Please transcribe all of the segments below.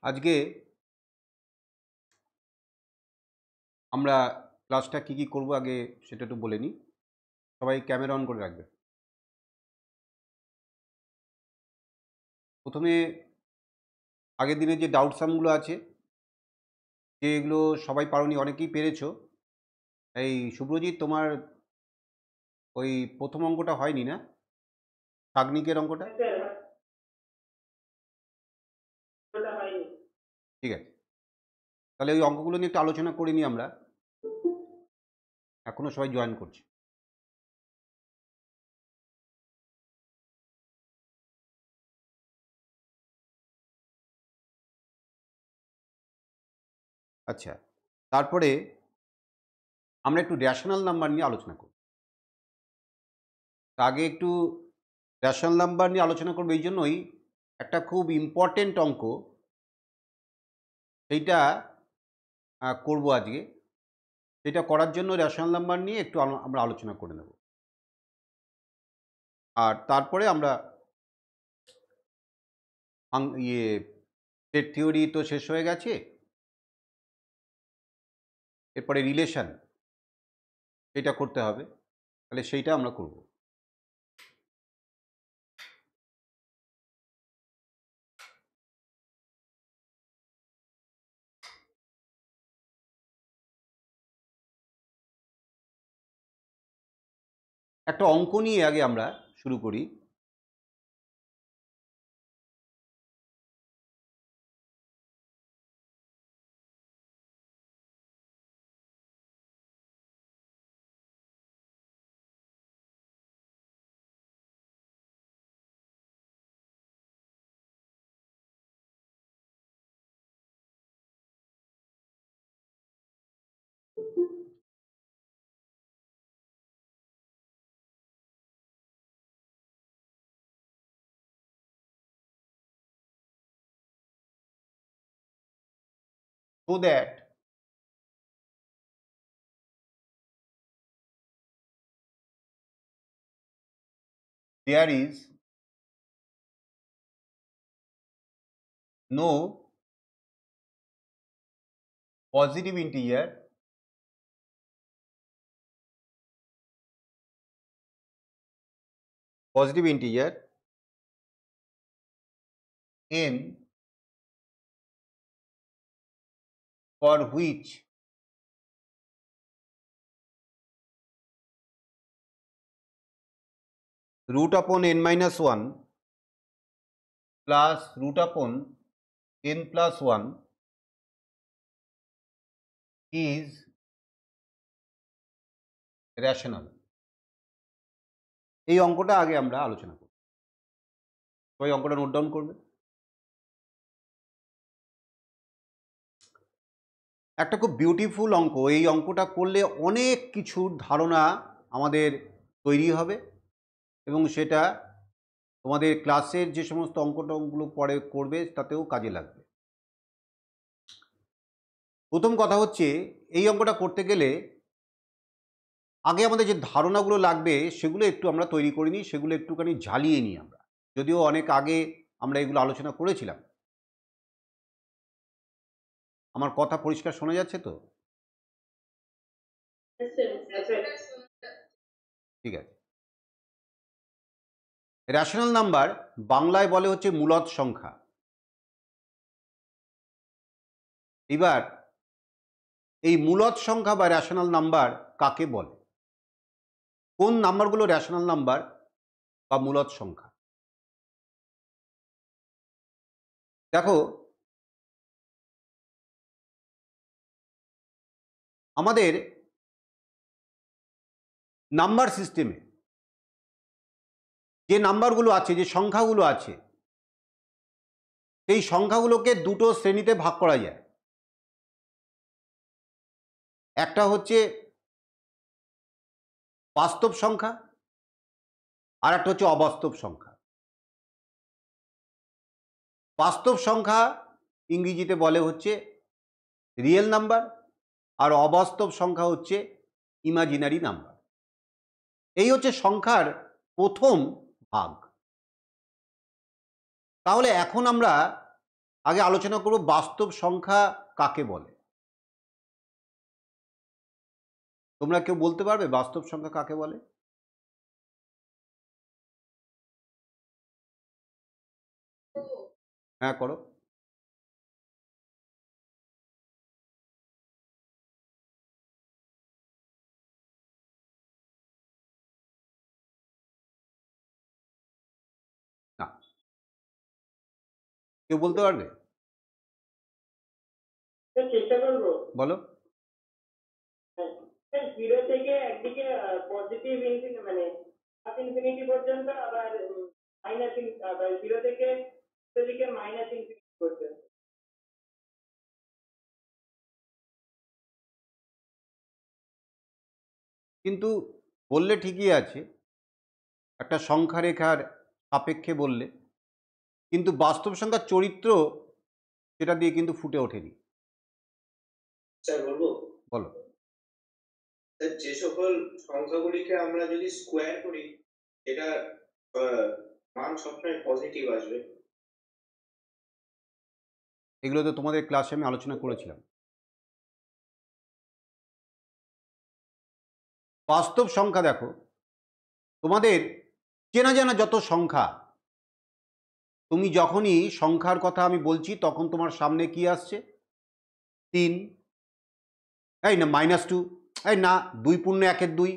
আজকে আমরা ক্লাসটা কি করব আগে সেটা একটু বলে নিই। সবাই ক্যামেরা অন করে রাখবে। প্রথমে আগের দিনে যে ডাউট সামগুলো আছে, যেগুলো সবাই পারোনি, অনেকেই পেরেছো। এই শুভ্রজিৎ, তোমার ওই প্রথম অঙ্কটা হয়নি না, সাগ্নিকের অঙ্কটা? ঠিক আছে, তাহলে ওই অঙ্কগুলো নিয়ে একটু আলোচনা করে নিই আমরা। এখনো সবাই জয়েন করছে। আচ্ছা, তারপরে আমরা একটু রেশনাল নাম্বার নিয়ে আলোচনা করব। আগে একটু রেশনাল নাম্বার নিয়ে আলোচনা করবো এই জন্যই, একটা খুব ইম্পর্টেন্ট অঙ্ক সেইটা করব আজকে। সেটা করার জন্য রেশনাল নাম্বার নিয়ে একটু আমরা আলোচনা করে নেব। আর তারপরে আমরা সেট থিওরি তো শেষ হয়ে গেছে, এরপরে রিলেশন সেটা করতে হবে, তাহলে সেইটা আমরা করব। একটা অঙ্ক নিয়ে আগে আমরা শুরু করি। So that there is no positive integer n for which root upon n minus 1 plus root upon n plus 1 is rational। এই অঙ্কটা আগে আমরা আলোচনা করব। সবাই অঙ্কটা নোট ডাউন করবে। একটা খুব বিউটিফুল অঙ্ক। এই অঙ্কটা করলে অনেক কিছুর ধারণা আমাদের তৈরি হবে এবং সেটা তোমাদের ক্লাসের যে সমস্ত অঙ্কগুলো পরে করবে তাতেও কাজে লাগবে। প্রথম কথা হচ্ছে, এই অঙ্কটা করতে গেলে আগে আমাদের যে ধারণাগুলো লাগবে সেগুলো একটু আমরা তৈরি করে নিই, সেগুলো একটুখানি ঝালিয়ে নিই আমরা, যদিও অনেক আগে আমরা এগুলো আলোচনা করেছিলাম। আমার কথা পরিষ্কার শোনা যাচ্ছে তো? ঠিক আছে। রেশনাল নাম্বার বাংলায় বলে হচ্ছে মূলদ সংখ্যা। এবার এই মূলদ সংখ্যা বা রেশনাল নাম্বার কাকে বলে? কোন নাম্বারগুলো রেশনাল নাম্বার বা মূলদ সংখ্যা? দেখো, আমাদের নাম্বার সিস্টেমে যে নাম্বারগুলো আছে, যে সংখ্যাগুলো আছে, সেই সংখ্যাগুলোকে দুটো শ্রেণীতে ভাগ করা যায়। একটা হচ্ছে বাস্তব সংখ্যা, আর একটা হচ্ছে অবাস্তব সংখ্যা। বাস্তব সংখ্যা ইংরেজিতে বলে হচ্ছে রিয়েল নাম্বার, আর অবাস্তব সংখ্যা হচ্ছে ইমাজিনারি নাম্বার। এই হচ্ছে সংখ্যার প্রথম ভাগ। তাহলে এখন আমরা আগে আলোচনা করব বাস্তব সংখ্যা কাকে বলে। তোমরা কেউ বলতে পারবে বাস্তব সংখ্যা কাকে বলে? হ্যাঁ, করো। না, কেউ বলতে পারবে? চেষ্টা করবো। বলো। জিরো থেকে একদিকে পজিটিভ ইনফিনিটি মানে ইনফিনিটি পর্যন্ত, আবার মাইনাস আবার জিরো থেকে দিকে মাইনাস ইনফিনিটি পর্যন্ত। কিন্তু বললে ঠিকই আছে, একটা সংখ্যা রেখার সাপেক্ষে বললে, কিন্তু বাস্তব সংখ্যার চরিত্র সেটা দিয়ে কিন্তু ফুটে ওঠেনি। স্যার বলবো? বলো। স্যার, যে সকল সংখ্যাগুলিকে আমরা যদি স্কোয়ার করি এটা মান সবসময় পজিটিভ আসবে। এগুলো তো তোমাদের ক্লাসে আমি আলোচনা করেছিলাম। বাস্তব সংখ্যা দেখো, তোমাদের চেনা জানা যত সংখ্যা, তুমি যখনই সংখ্যার কথা আমি বলছি তখন তোমার সামনে কি আসছে? 3, এই না -2, এই না 2 পূর্ণ 1-এর 2,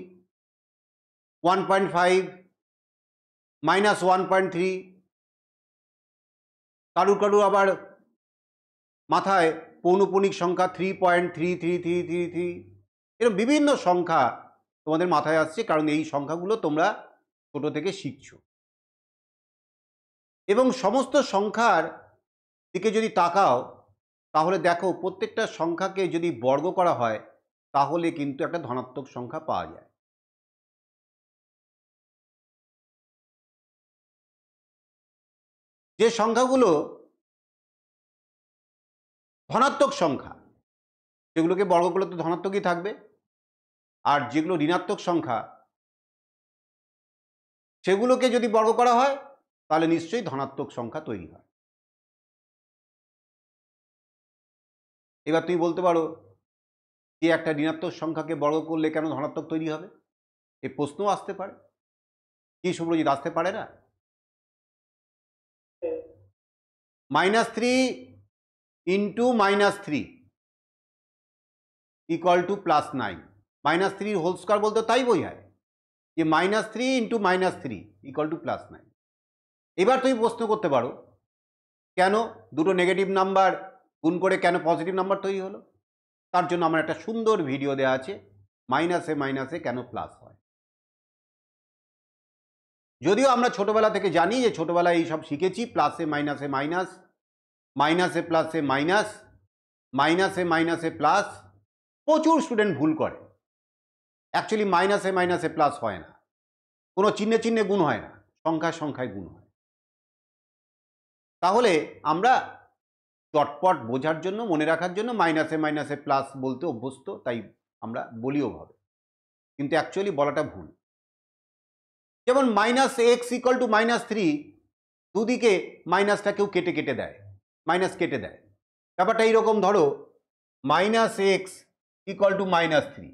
1.5, -1.3, কারু আবার মাথায় পৌনঃপুনিক সংখ্যা 3.33333, এরকম বিভিন্ন সংখ্যা তোমাদের মাথায় আসছে, কারণ এই সংখ্যাগুলো তোমরা ছোট থেকে শিখছো। এবং সমস্ত সংখ্যার দিকে যদি তাকাও তাহলে দেখো প্রত্যেকটা সংখ্যাকে যদি বর্গ করা হয় তাহলে কিন্তু একটা ধনাত্মক সংখ্যা পাওয়া যায়। যে সংখ্যাগুলো ধনাত্মক সংখ্যা সেগুলোকে বর্গ করলে তো ধনাত্মকই থাকবে, আর যেগুলো ঋণাত্মক সংখ্যা সেগুলোকে যদি বর্গ করা হয় তাহলে নিশ্চয়ই ধনাত্মক সংখ্যা তৈরি হয়। এবার তুমি বলতে পারো যে একটা ঋণাত্মক সংখ্যাকে বর্গ করলে কেন ধনাত্মক তৈরি হবে? এই প্রশ্নও আসতে পারে। কি শুভ্রজিৎ, আসতে পারে না? -3 into -3 equal to +9। -3 whole square বলতে তাই বোঝায় যে -3 ইন্টু -3 ইকুয়াল টু +9। এবার তুমি প্রশ্ন করতে পারো কেন দুটো নেগেটিভ নাম্বার গুণ করে কেন পজিটিভ নাম্বার তৈরি হলো? তার জন্য আমার একটা সুন্দর ভিডিও দেওয়া আছে, মাইনাসে মাইনাসে কেন প্লাস হয়। যদিও আমরা ছোটবেলা থেকে জানি যে ছোটবেলায় এই সব শিখেছি, প্লাসে মাইনাসে মাইনাস, মাইনাসে প্লাসে মাইনাস, মাইনাসে মাইনাসে প্লাস, প্রচুর স্টুডেন্ট ভুল করে। অ্যাকচুয়ালি মাইনাসে মাইনাসে প্লাস হয় না, কোনো চিহ্নে চিহ্নে গুণ হয় না, সংখ্যায় সংখ্যায় গুণ হয়। তাহলে আমরা চটপট বোঝার জন্য, মনে রাখার জন্য মাইনাসে মাইনাসে প্লাস বলতে অভ্যস্ত, তাই আমরা বলিও ভাবে, কিন্তু অ্যাকচুয়ালি বলাটা ভুল। যেমন -x ইকুয়াল টু -3, দুদিকে মাইনাসটা কেউ কেটে কেটে দেয়, মাইনাস কেটে দেয়। ব্যাপারটা এইরকম, ধরো -x ইকুয়াল টু -3,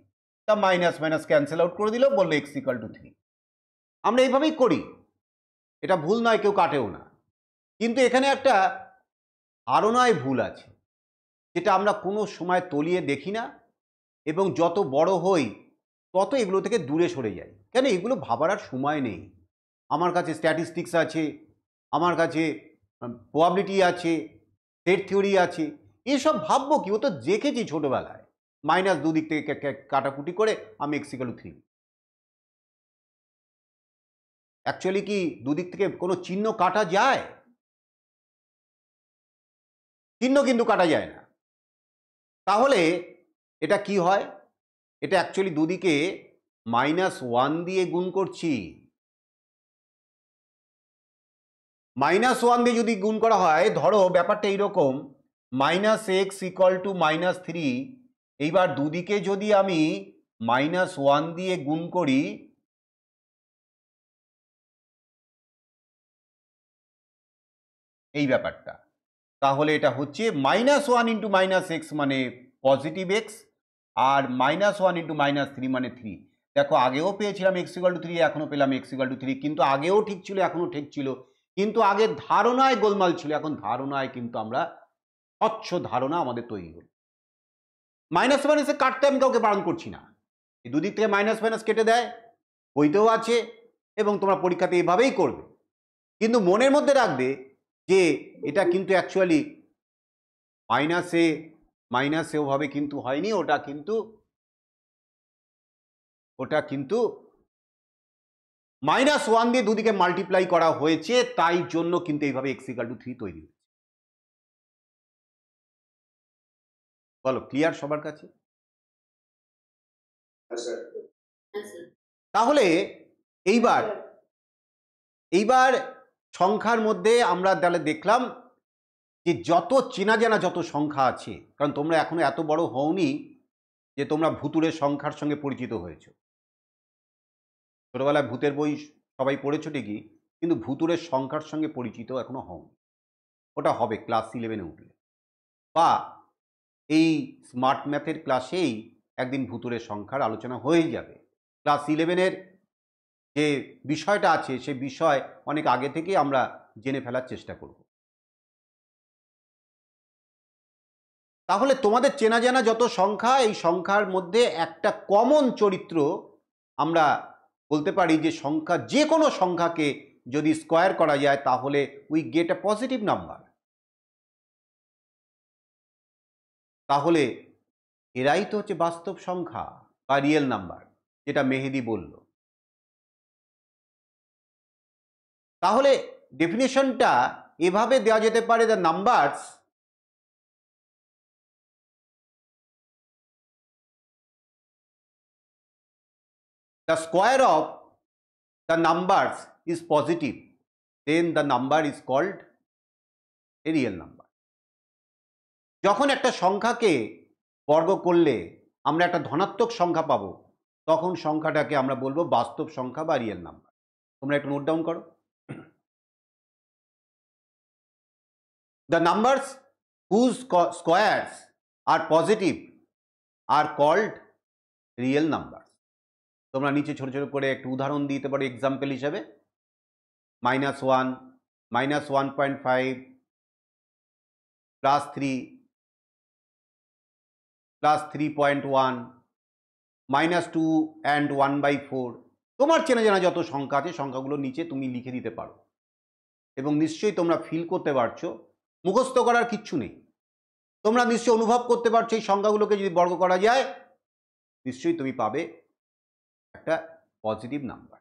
তা মাইনাস মাইনাস ক্যান্সেল আউট করে দিল, বললো x ইকুয়াল টু 3। আমরা এইভাবেই করি, এটা ভুল নয়, কেউ কাটেও না। কিন্তু এখানে একটা ধারণায় ভুল আছে, যেটা আমরা কোনো সময় তলিয়ে দেখি না, এবং যত বড় হই তত এগুলো থেকে দূরে সরে যাই। কেন? এগুলো ভাবার আর সময় নেই। আমার কাছে স্ট্যাটিস্টিক্স আছে, আমার কাছে প্রবাবিলিটি আছে, সেট থিওরি আছে, এসব ভাববো কি? ও তো দেখেছি ছোটবেলায়, মাইনাস দুদিক থেকে কাটাকুটি করে আমি x ইকুয়াল টু 3। অ্যাকচুয়ালি কি দুদিক থেকে কোনো চিহ্ন কাটা যায়? চিহ্ন কিন্তু কাটা যায় না। তাহলে এটা কি হয়? এটা অ্যাকচুয়ালি দুদিকে -1 দিয়ে গুণ করছি। -1 দিয়ে যদি গুণ করা হয়, ধরো ব্যাপারটা এইরকম, -x ইকুয়াল টু -3, এইবার দুদিকে যদি আমি -1 দিয়ে গুণ করি, এই ব্যাপারটা তাহলে এটা হচ্ছে -1 ইন্টু -x মানে পজিটিভ এক্স, আর -1 ইন্টু -3 মানে 3। দেখো আগেও পেয়েছিলাম x=3, এখনো পেলাম x=3, কিন্তু আগেও ঠিক ছিল, এখনো ঠিক ছিল, কিন্তু আগে ধারণায় গোলমাল ছিল, এখন ধারণায় কিন্তু আমরা স্বচ্ছ ধারণা আমাদের তৈরি হল। মাইনাস মাইনাসে কাটতে আমি কাউকে বারণ করছি না, এই দুদিক থেকে মাইনাস মাইনাস কেটে দেয়, বইতেও আছে এবং তোমরা পরীক্ষাতে এভাবেই করবে। কিন্তু মনের মধ্যে রাখবে যে এটা কিন্তু অ্যাকচুয়ালি মাইনাসে ওভাবে কিন্তু হয়নি, ওটা কিন্তু -1 দিয়ে দুদিকে মাল্টিপ্লাই করা হয়েছে, তাই জন্য কিন্তু এইভাবে x=3 তৈরি হয়েছে। বলো, ক্লিয়ার সবার কাছে? হ্যাঁ স্যার। তাহলে এইবার সংখ্যার মধ্যে আমরা তাহলে দেখলাম যে যত চেনা জানা যত সংখ্যা আছে, কারণ তোমরা এখনো এত বড় হওনি যে তোমরা ভুতুড়ের সংখ্যার সঙ্গে পরিচিত হয়েছো। ছোটবেলায় ভূতের বই সবাই পড়েছো ঠিকই, কিন্তু ভুতুড়ের সংখ্যার সঙ্গে পরিচিত এখনো হওনি। ওটা হবে ক্লাস 11-এ উঠলে, বা এই স্মার্ট ম্যাথের ক্লাসেই একদিন ভুতুড়ের সংখ্যার আলোচনা হয়েই যাবে। ক্লাস 11-এর যে বিষয়টা আছে সে বিষয় অনেক আগে থেকে আমরা জেনে ফেলার চেষ্টা করব। তাহলে তোমাদের চেনা জানা যত সংখ্যা, এই সংখ্যার মধ্যে একটা কমন চরিত্র আমরা বলতে পারি যে সংখ্যা, যে কোনো সংখ্যাকে যদি স্কোয়ার করা যায় তাহলে we get a positive number. তাহলে এরাই তো হচ্ছে বাস্তব সংখ্যা বা রিয়েল নাম্বার, যেটা মেহেদি বলল। তাহলে ডেফিনেশনটা এভাবে দেওয়া যেতে পারে, the numbers the square of the numbers is positive, then the number is called a real number. যখন একটা সংখ্যাকে বর্গ করলে আমরা একটা ধনাত্মক সংখ্যা পাবো, তখন সংখ্যাটাকে আমরা বলবো বাস্তব সংখ্যা বা রিয়েল নাম্বার। তোমরা একটু নোট ডাউন করো। The numbers whose squares are positive are called real numbers. তোমরা নিচে ছোট ছোট করে একটু উদাহরণ দিতে পারো এক্সাম্পল হিসাবে। -1, -1.5, +3, +3.1, -2 and 1/4। তোমার চেনা জানা যত সংখ্যা আছে সংখ্যাগুলো নিচে তুমি লিখে দিতে পারো, এবং নিশ্চয়ই তোমরা ফিল করতে পারছো, মুখস্থ করার কিচ্ছু নেই। তোমরা নিশ্চয়ই অনুভব করতে পারছো এই সংখ্যাগুলোকে যদি বর্গ করা যায় নিশ্চয়ই তুমি পাবে একটা পজিটিভ নাম্বার।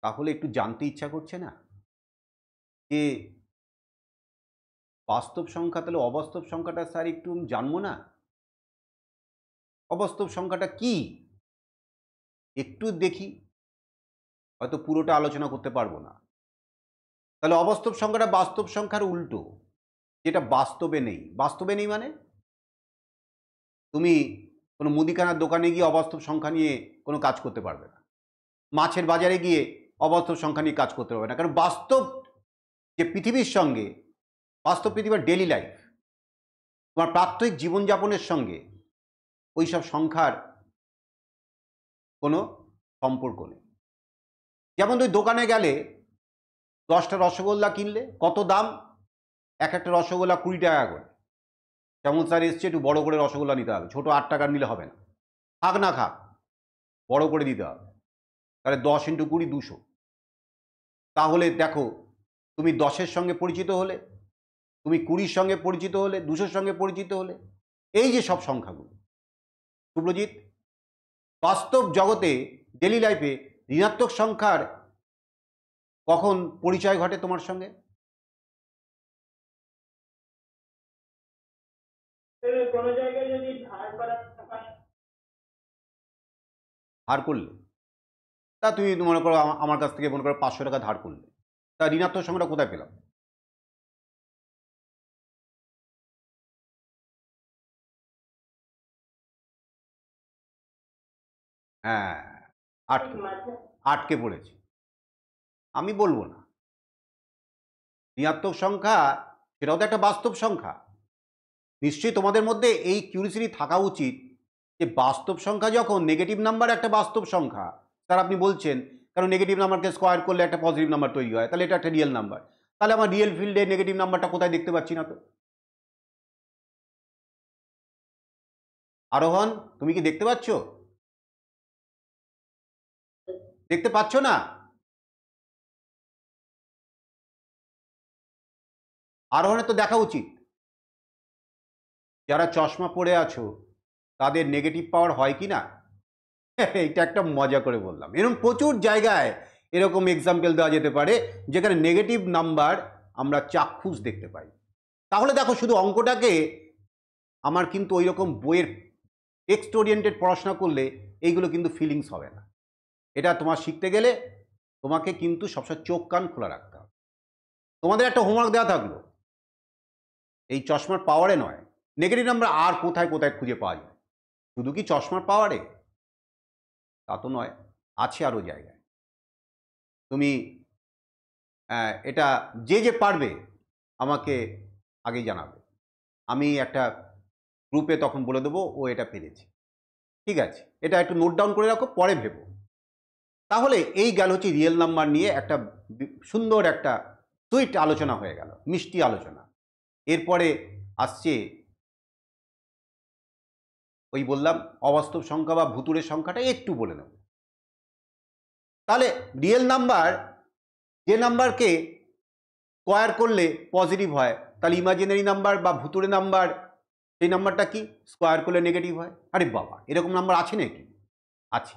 তাহলে একটু জানতে ইচ্ছা করছে না যে বাস্তব সংখ্যা, তাহলে অবাস্তব সংখ্যাটা স্যার একটু জানবো না? অবাস্তব সংখ্যাটা কি একটু দেখি, হয়তো পুরোটা আলোচনা করতে পারবো না। তাহলে অবাস্তব সংখ্যাটা বাস্তব সংখ্যার উল্টো, যেটা বাস্তবে নেই। বাস্তবে নেই মানে তুমি কোনো মুদিখানার দোকানে গিয়ে অবাস্তব সংখ্যা নিয়ে কোনো কাজ করতে পারবে না, মাছের বাজারে গিয়ে অবাস্তব সংখ্যা নিয়ে কাজ করতে পারবে না, কারণ বাস্তব যে পৃথিবীর সঙ্গে, বাস্তব পৃথিবীর ডেইলি লাইফ, তোমার প্রাত্যহিক জীবনযাপনের সঙ্গে ওই সব সংখ্যার কোনো সম্পর্ক নেই। যেমন তুমি দোকানে গেলে 10টা রসগোল্লা কিনলে, কত দাম? এক একটা রসগোল্লা 20 টাকা করে। যেমন স্যার এসছে, একটু বড় করে রসগোল্লা নিতে হবে, ছোট 8 টাকার নিলে হবে না, খাক না খাক বড় করে দিতে হবে। তাহলে 10 × 20 200। তাহলে দেখো, তুমি 10-এর সঙ্গে পরিচিত হলে, তুমি 20-র সঙ্গে পরিচিত হলে, 200-র সঙ্গে পরিচিত হলে, এই যে সব সংখ্যাগুলো। সুব্রজিৎ, বাস্তব জগতে ডেলি লাইফে ঋণাত্মক সংখ্যার কখন পরিচয় ঘটে তোমার সঙ্গে? কোনো জায়গায় যদি ধার করা হয়, ধার করলে, তা তুমি মনে করো আমার কাছ থেকে মনে করো 500 টাকা ধার করলে, তা ঋণাত্মক সংখ্যাটা কোথায় পেলাম? হ্যাঁ, আটকে মাঝে আটকে পড়েছে। আমি বলবো না, ঋণাত্মক সংখ্যা সেটাও তো একটা বাস্তব সংখ্যা। নিশ্চয়ই তোমাদের মধ্যে এই কিউরিসিটি থাকা উচিত যে বাস্তব সংখ্যা যখন নেগেটিভ নাম্বার একটা বাস্তব সংখ্যা, তার আপনি বলছেন কারণ নেগেটিভ নাম্বারকে স্কোয়ার করলে একটা পজিটিভ নাম্বার তৈরি হয়, তাহলে এটা একটা রিয়েল নাম্বার। তাহলে আমার রিয়েল ফিল্ডে নেগেটিভ নাম্বারটা কোথায় দেখতে পাচ্ছি না তো। আরোহণ, তুমি কি দেখতে পাচ্ছ? দেখতে পাচ্ছ না? আরোহণের তো দেখা উচিত। যারা চশমা পরে আছো তাদের নেগেটিভ পাওয়ার হয় কি না? এটা একটা মজা করে বললাম। এরকম প্রচুর জায়গায় এরকম এক্সাম্পল দেওয়া যেতে পারে যেখানে নেগেটিভ নাম্বার আমরা চাক্ষুষ দেখতে পাই। তাহলে দেখো, শুধু অঙ্কটাকে আমার কিন্তু ওই রকম বইয়ের টেক্সট ওরিয়েন্টেড পড়াশোনা করলে এইগুলো কিন্তু ফিলিংস হবে না। এটা তোমার শিখতে গেলে তোমাকে কিন্তু সবসময় চোখ কান খোলা রাখতে হবে। তোমাদের একটা হোমওয়ার্ক দেওয়া থাকলো, এই চশমার পাওয়ারে নয়, নেগেটিভ নাম্বার আর কোথায় কোথায় খুঁজে পাওয়া যায়। শুধু কি চশমার পাওয়ারে? তা তো নয়, আছে আরও জায়গায়। তুমি এটা যে যে পারবে আমাকে আগেই জানাবে, আমি একটা গ্রুপে তখন বলে দেবো ও এটা পেরেছে। ঠিক আছে, এটা একটু নোট ডাউন করে রাখো, পরে ভেবো। তাহলে এই গেল হচ্ছে রিয়েল নাম্বার নিয়ে একটা সুন্দর একটা সুইট আলোচনা হয়ে গেল, মিষ্টি আলোচনা। এরপরে আসছে ওই বললাম অবাস্তব সংখ্যা বা ভুতুড়ের সংখ্যাটা একটু বলে নেব। তাহলে রিয়েল নাম্বার যে নাম্বারকে স্কোয়ার করলে পজিটিভ হয়, তাহলে ইমাজিনারি নাম্বার বা ভুতুড়ে নাম্বার সেই নাম্বারটা কি স্কোয়ার করলে নেগেটিভ হয়? আরে বাবা, এরকম নাম্বার আছে নাকি? আছে।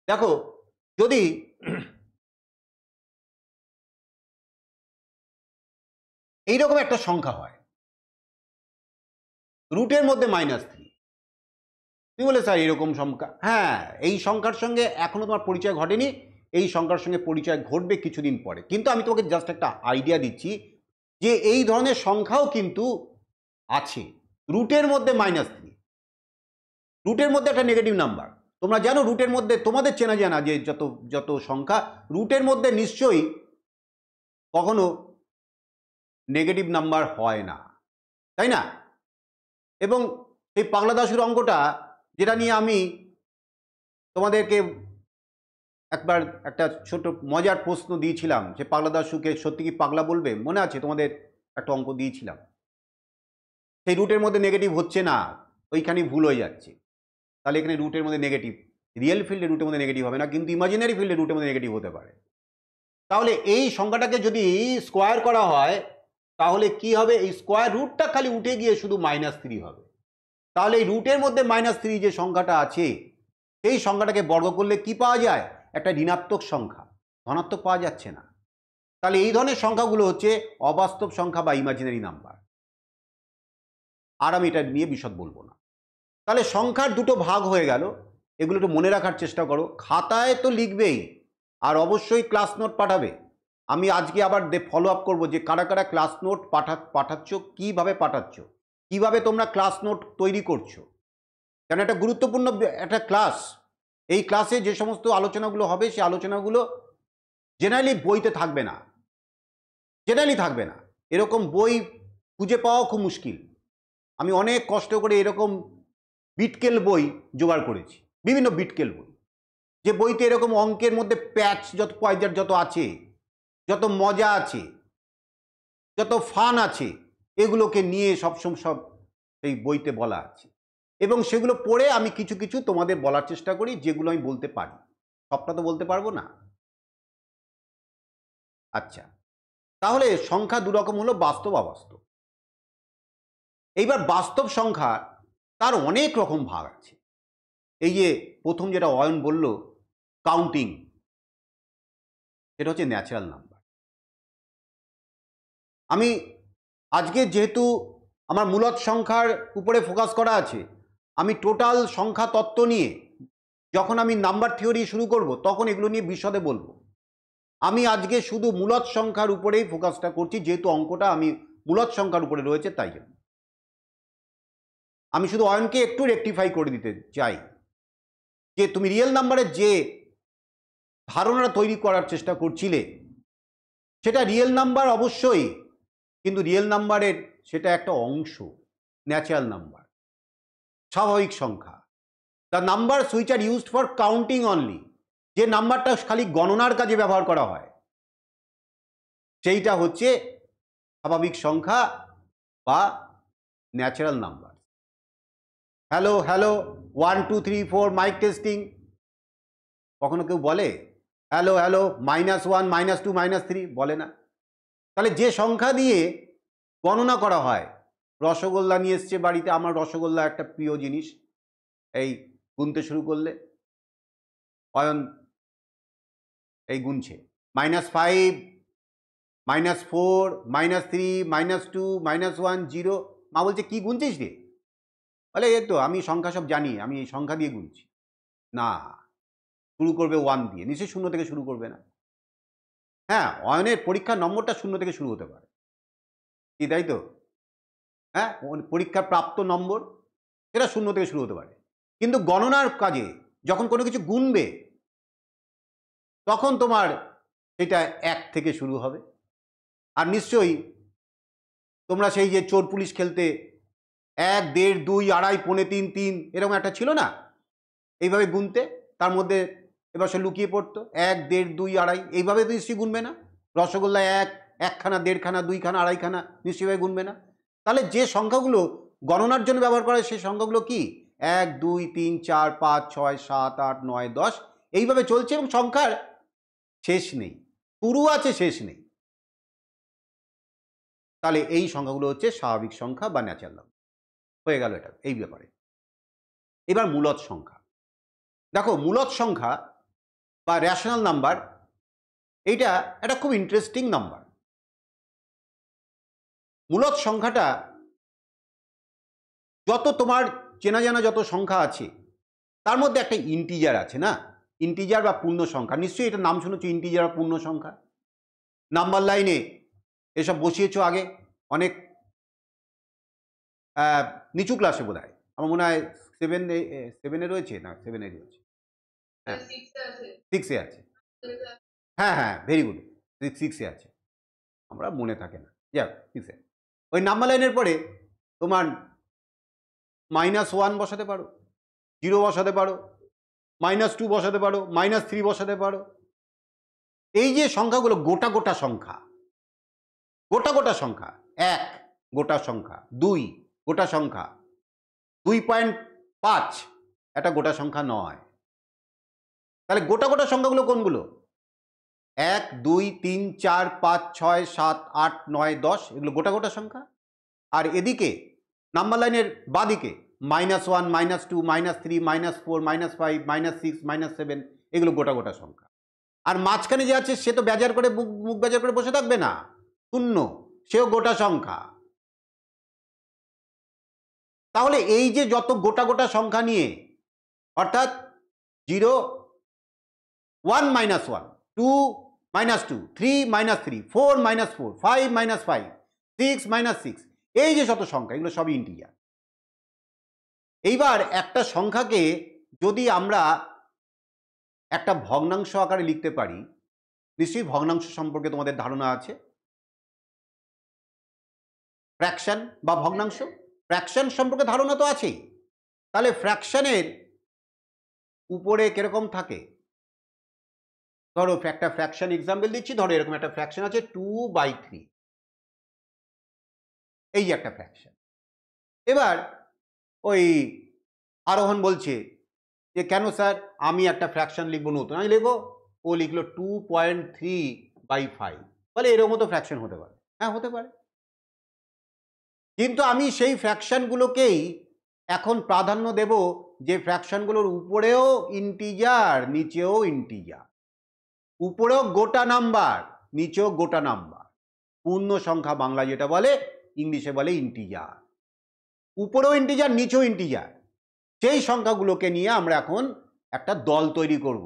দেখো, যদি এইরকম একটা সংখ্যা হয় রুটের মধ্যে -3, তুমি বলে স্যার এরকম সংখ্যা, হ্যাঁ, এই সংখ্যার সঙ্গে এখনো তোমার পরিচয় ঘটেনি, এই সংখ্যার সঙ্গে পরিচয় ঘটবে কিছুদিন পরে। কিন্তু আমি তোমাকে জাস্ট একটা আইডিয়া দিচ্ছি যে এই ধরনের সংখ্যাও কিন্তু আছে রুটের মধ্যে -3, রুটের মধ্যে একটা নেগেটিভ নাম্বার। তোমরা জানো রুটের মধ্যে তোমাদের চেনা জানা যে যত যত সংখ্যা রুটের মধ্যে নিশ্চয়ই কখনো নেগেটিভ নাম্বার হয় না, তাই না? এবং এই পাগলা দাশুর অঙ্কটা যেটা নিয়ে আমি তোমাদেরকে একবার একটা ছোট মজার প্রশ্ন দিয়েছিলাম যে পাগলা দাশুকে সত্যি কি পাগলা বলবে, মনে আছে? তোমাদের একটা অঙ্ক দিয়েছিলাম, সেই রুটের মধ্যে নেগেটিভ হচ্ছে না, ওইখানেই ভুল হয়ে যাচ্ছে। তাহলে এখানে রুটের মধ্যে নেগেটিভ, রিয়েল ফিল্ডে রুটের মধ্যে নেগেটিভ হবে না, কিন্তু ইমাজিনারি ফিল্ডে রুটের মধ্যে নেগেটিভ হতে পারে। তাহলে এই সংখ্যাটাকে যদি স্কোয়ার করা হয় তাহলে কি হবে? এই স্কোয়ার রুটটা খালি উঠে গিয়ে শুধু -3 হবে। তাহলে এই রুটের মধ্যে -3 যে সংখ্যাটা আছে সেই সংখ্যাটাকে বর্গ করলে কি পাওয়া যায়? একটা ঋণাত্মক সংখ্যা, ধনাত্মক পাওয়া যাচ্ছে না। তাহলে এই ধরনের সংখ্যাগুলো হচ্ছে অবাস্তব সংখ্যা বা ইমাজিনারি নাম্বার। আর আমি এটা নিয়ে বিশদ বলবো না। তাহলে সংখ্যার দুটো ভাগ হয়ে গেল, এগুলো একটু মনে রাখার চেষ্টা করো, খাতায় তো লিখবেই আর অবশ্যই ক্লাস নোট পাঠাবে। আমি আজকে আবার ফলো আপ করবো যে কারা কারা ক্লাস নোট পাঠাচ্ছ, কীভাবে পাঠাচ্ছ, কীভাবে তোমরা ক্লাস নোট তৈরি করছো। কেন একটা গুরুত্বপূর্ণ একটা ক্লাস, এই ক্লাসে যে সমস্ত আলোচনাগুলো হবে সেই আলোচনাগুলো জেনারেলি বইতে থাকবে না, জেনারেলি থাকবে না। এরকম বই খুঁজে পাওয়া খুব মুশকিল। আমি অনেক কষ্ট করে এরকম বিটকেল বই জোগাড় করেছি, বিভিন্ন বিটকেল বই, যে বইতে এরকম অঙ্কের মধ্যে প্যাচ যত পয়দার যত আছে, যত মজা আছে, যত ফান আছে, এগুলোকে নিয়ে সবসময় সব এই বইতে বলা আছে। এবং সেগুলো পড়ে আমি কিছু কিছু তোমাদের বলার চেষ্টা করি, যেগুলো আমি বলতে পারি, সবটা তো বলতে পারবো না। আচ্ছা, তাহলে সংখ্যা দুরকম হলো, বাস্তব অবাস্তব। এইবার বাস্তব সংখ্যা তার অনেক রকম ভাগ আছে। এই যে প্রথম যেটা অয়ন বলল কাউন্টিং, সেটা হচ্ছে ন্যাচারাল নাম্বার। আমি আজকে যেহেতু আমার মূলদ সংখ্যার উপরে ফোকাস করা আছে, আমি টোটাল সংখ্যা তত্ত্ব নিয়ে যখন আমি নাম্বার থিওরি শুরু করব তখন এগুলো নিয়ে বিশদে বলবো। আমি আজকে শুধু মূলদ সংখ্যার উপরেই ফোকাসটা করছি, যেহেতু অঙ্কটা আমি মূলদ সংখ্যার উপরে রয়েছে, তাই জন্য আমি শুধু অয়নকে একটু রেকটিফাই করে দিতে চাই যে তুমি রিয়েল নাম্বারের যে ধারণাটা তৈরি করার চেষ্টা করছিলে সেটা রিয়েল নাম্বার অবশ্যই, কিন্তু রিয়েল নাম্বারের সেটা একটা অংশ, ন্যাচারাল নাম্বার, স্বাভাবিক সংখ্যা। The numbers which are used for counting only, যে নাম্বারটা খালি গণনার কাজে ব্যবহার করা হয় সেইটা হচ্ছে স্বাভাবিক সংখ্যা বা natural number. Hello hello 1 2 3 4 mic testing, কখনো কেউ বলে হ্যালো হ্যালো -1 -2 -3? বলে না। তাহলে যে সংখ্যা দিয়ে গণনা করা হয়, রসগোল্লা নিয়ে এসছে বাড়িতে, আমার রসগোল্লা একটা প্রিয় জিনিস, এই গুনতে শুরু করলে অয়ন এই গুনছে -5 -4 -3 -2 -1 0। মা বলছে কি গুনছিস রে? বলে এই তো আমি সংখ্যা সব জানি, আমি এই সংখ্যা দিয়ে গুনছি। না, শুরু করবে 1 দিয়ে, নিশ্চয়ই 0 থেকে শুরু করবে না। হ্যাঁ, অয়নের পরীক্ষার নম্বরটা 0 থেকে শুরু হতে পারে, কি তাই তো? হ্যাঁ, পরীক্ষার প্রাপ্ত নম্বর সেটা 0 থেকে শুরু হতে পারে, কিন্তু গণনার কাজে যখন কোনো কিছু গুনবে তখন তোমার সেটা 1 থেকে শুরু হবে। আর নিশ্চয়ই তোমরা সেই যে চোর পুলিশ খেলতে 1 1.5 2 2.5 পৌনে 3 3 এরকম একটা ছিল না, এইভাবে গুনতে, তার মধ্যে এবার সে লুকিয়ে পড়তো 1 1.5 2 2.5, এইভাবে তো নিশ্চয়ই গুনবে না। রসগোল্লা 1 1 খানা 1.5 খানা 2 খানা 2.5 খানা নিশ্চয়ই গুনবে না। তাহলে যে সংখ্যাগুলো গণনার জন্য ব্যবহার করা হয় সেই সংখ্যাগুলো কি 1 2 3 4 5 6 7 8 9 10 এইভাবে চলছে, এবং সংখ্যার শেষ নেই, শুরু আছে শেষ নেই। তাহলে এই সংখ্যাগুলো হচ্ছে স্বাভাবিক সংখ্যা বা ন্যাচারাল নাম্বার। হয়ে গেল এটা এই ব্যাপারে। এবার মূলদ সংখ্যা। দেখো, মূলদ সংখ্যা বা রেশনাল নাম্বার, এইটা একটা খুব ইন্টারেস্টিং নাম্বার। মূলদ সংখ্যাটা যত তোমার চেনা জানা যত সংখ্যা আছে তার মধ্যে একটা ইন্টিজার আছে না, ইন্টিজার বা পূর্ণ সংখ্যা। নিশ্চয়ই এটা নাম শুনেছো, ইন্টিজার বা পূর্ণ সংখ্যা। নাম্বার লাইনে এসব বসিয়েছো আগে অনেক, নিচু ক্লাসে বোধ হয়, আমার মনে হয় 7-এ রয়েছে, না 7-এ রয়েছে, হ্যাঁ 6-এ আছে, হ্যাঁ হ্যাঁ ভেরি গুড, 6-এ আছে, আমরা মনে থাকে না, যাক 6-এ। ওই নাম্বার লাইনের পরে তোমার -1 বসাতে পারো, 0 বসাতে পারো, -2 বসাতে পারো, -3 বসাতে পারো। এই যে সংখ্যাগুলো গোটা গোটা সংখ্যা, গোটা গোটা সংখ্যা, 1 গোটা সংখ্যা, 2 গোটা সংখ্যা, 2.5 একটা গোটা সংখ্যা নয়। তাহলে গোটা গোটা সংখ্যাগুলো কোনগুলো? 1 2 3 4 5 6 7 8 9 10 এগুলো গোটা গোটা সংখ্যা। আর এদিকে নাম্বার লাইনের বাদিকে -1 -2 -3 -4 -5 -6 -7 এগুলো গোটা গোটা সংখ্যা। আর মাঝখানে যে আছে সে তো বেজার করে মুখ বেজার করে বসে থাকবে না, শূন্য, সেও গোটা সংখ্যা। তাহলে এই যে যত গোটা গোটা সংখ্যা নিয়ে, অর্থাৎ 0 1 -1 2 -2 3 -3 4 -4 5 -5 6 -6, এই যে শত সংখ্যা এগুলো সবই ইন্টিজার। এইবার একটা সংখ্যাকে যদি আমরা একটা ভগ্নাংশ আকারে লিখতে পারি, নিশ্চয়ই ভগ্নাংশ সম্পর্কে তোমাদের ধারণা আছে, ফ্র্যাকশন বা ভগ্নাংশ, ফ্র্যাকশন সম্পর্কে ধারণা তো আছেই। তাহলে ফ্র্যাকশনের উপরে কিরকম থাকে, ধরো একটা ফ্র্যাকশন এক্সাম্পল দিচ্ছি, ধরো এরকম একটা ফ্র্যাকশন আছে 2/3, এই যে একটা ফ্র্যাকশন। এবার ওই আরোহণ বলছে যে কেন স্যার আমি একটা ফ্র্যাকশন লিখবো নতুন, আমি লিখবো, ও লিখলো 2.3/5, বলে এরকম তো ফ্র্যাকশন হতে পারে, হ্যাঁ হতে পারে, কিন্তু আমি সেই ফ্র্যাকশনগুলোকেই এখন প্রাধান্য দেব যে ফ্র্যাকশনগুলোর উপরেও ইন্টিজার নিচেও ইন্টিজার, উপরেও গোটা নাম্বার নিচেও গোটা নাম্বার। পূর্ণ সংখ্যা বাংলা যেটা বলে, ইংলিশে বলে ইন্টিজার, উপরেও ইন্টিজার নিচেও ইন্টিজার। সেই সংখ্যাগুলোকে নিয়ে আমরা এখন একটা দল তৈরি করব।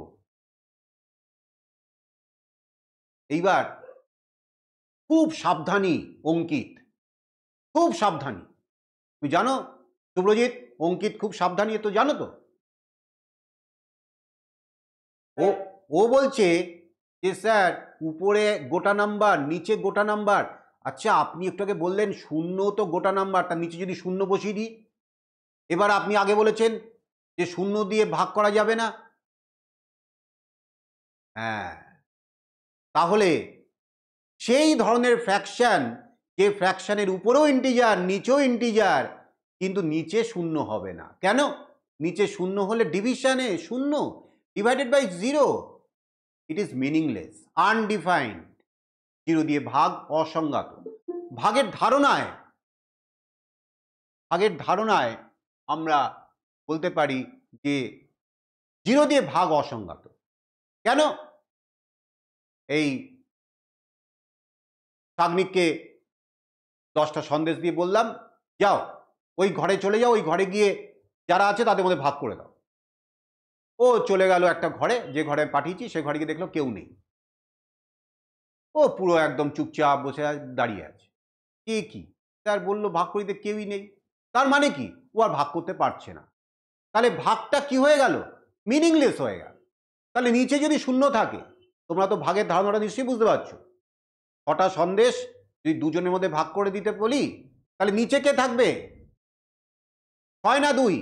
এইবার খুব সাবধানী অঙ্কিত, খুব সাবধানী, তুমি জানো শুভ্রজিৎ, অঙ্কিত খুব সাবধানী, তো জানো তো। ও বলছে যে স্যার উপরে গোটা নাম্বার, নিচে গোটা নাম্বার। আচ্ছা, আপনি একটু আগে বললেন শূন্য তো গোটা নাম্বার, তার নিচে যদি শূন্য বসিয়ে দিই। এবার আপনি আগে বলেছেন যে শূন্য দিয়ে ভাগ করা যাবে না। হ্যাঁ, তাহলে সেই ধরনের ফ্র্যাকশন, যে ফ্র্যাকশনের উপরেও ইন্টিজার নিচেও ইন্টিজার, কিন্তু নিচে শূন্য হবে না। কেন? নিচে শূন্য হলে ডিভিশনে শূন্য divided by zero, it is meaningless, undefined. Zero দিয়ে ভাগ অসংজ্ঞাত। ভাগের ধারণায় আমরা বলতে পারি যে জিরো দিয়ে ভাগ অসংজ্ঞাত। কেন? এই শাগনিককে 10টা সন্দেশ দিয়ে বললাম, যাও ওই ঘরে চলে যাও, ওই ঘরে গিয়ে যারা আছে তাদের মধ্যে ভাগ করে দাও। ও চলে গেল একটা ঘরে, যে ঘরে পাঠিয়েছি সে ঘরে গিয়ে দেখলো কেউ নেই। ও পুরো একদম চুপচাপ বসে দাঁড়িয়ে আছে। কি তার বললো ভাগ করিতে কেউই নেই, তার মানে কি ও আর ভাগ করতে পারছে না। তাহলে ভাগটা কি হয়ে গেল? মিনিংলেস হয়ে গেল। তাহলে নিচে যদি শূন্য থাকে, তোমরা তো ভাগের ধারণাটা নিশ্চয়ই বুঝতে পারছো। 6টা সন্দেশ যদি দুজনের মধ্যে ভাগ করে দিতে বলি, তাহলে নিচে কে থাকবে? 6 না 2?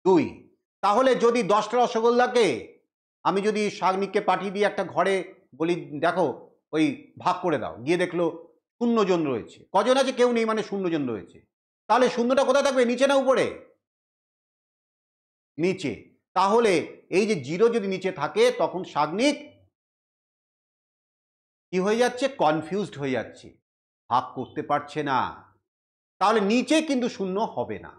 2। তাহলে যদি 10টা রসগোল্লাকে আমি যদি শাগনিককে পাঠিয়ে দিয়ে একটা ঘরে বলি, দেখো ওই ভাগ করে দাও, গিয়ে দেখলো 0 জন রয়েছে। কজন আছে? কেউ নেই, মানে 0 জন রয়েছে। তাহলে শূন্যটা কোথায় থাকবে? নিচে না উপরে? নিচে। তাহলে এই যে জিরো যদি নিচে থাকে, তখন শাগনিক কি হয়ে যাচ্ছে? কনফিউজড হয়ে যাচ্ছে, ভাগ করতে পারছে না। তাহলে নিচে কিন্তু শূন্য হবে না।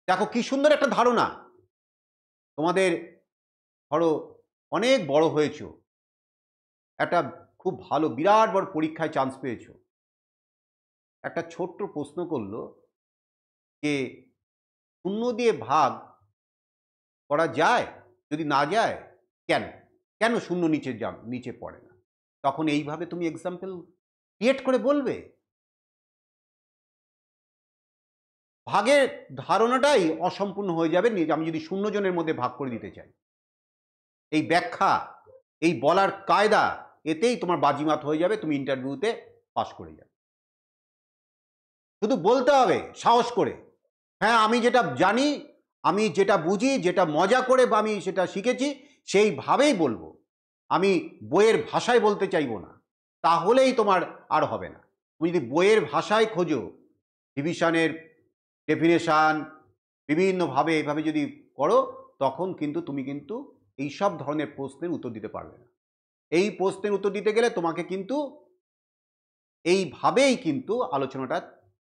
দেখো কি সুন্দর একটা ধারণা। তোমাদের ধরো অনেক বড় হয়েছো, একটা খুব ভালো বিরাট বড় পরীক্ষায় চান্স পেয়েছো, একটা ছোট্ট প্রশ্ন করলো যে শূন্য দিয়ে ভাগ করা যায়, যদি না যায় কেন? কেন শূন্য নিচে পড়ে না? তখন এইভাবে তুমি এক্সাম্পল ক্রিয়েট করে বলবে। ভাগের ধারণাটাই অসম্পূর্ণ হয়ে যাবে আমি যদি 0 জনের মধ্যে ভাগ করে দিতে চাই। এই ব্যাখ্যা, এই বলার কায়দা, এতেই তোমার বাজিমাত হয়ে যাবে, তুমি ইন্টারভিউতে পাস করে যাবে। শুধু বলতে হবে সাহস করে, হ্যাঁ আমি যেটা জানি, আমি যেটা বুঝি, যেটা মজা করে বা আমি সেটা শিখেছি, সেইভাবেই বলবো। আমি বইয়ের ভাষায় বলতে চাইবো না, তাহলেই তোমার আর হবে না। তুমি যদি বইয়ের ভাষায় খোঁজো, ডিভিশনের ডেফিনেশান বিভিন্নভাবে এভাবে যদি করো, তখন কিন্তু তুমি এই সব ধরনের প্রশ্নের উত্তর দিতে পারবে না। এই প্রশ্নের উত্তর দিতে গেলে তোমাকে কিন্তু এইভাবেই আলোচনাটার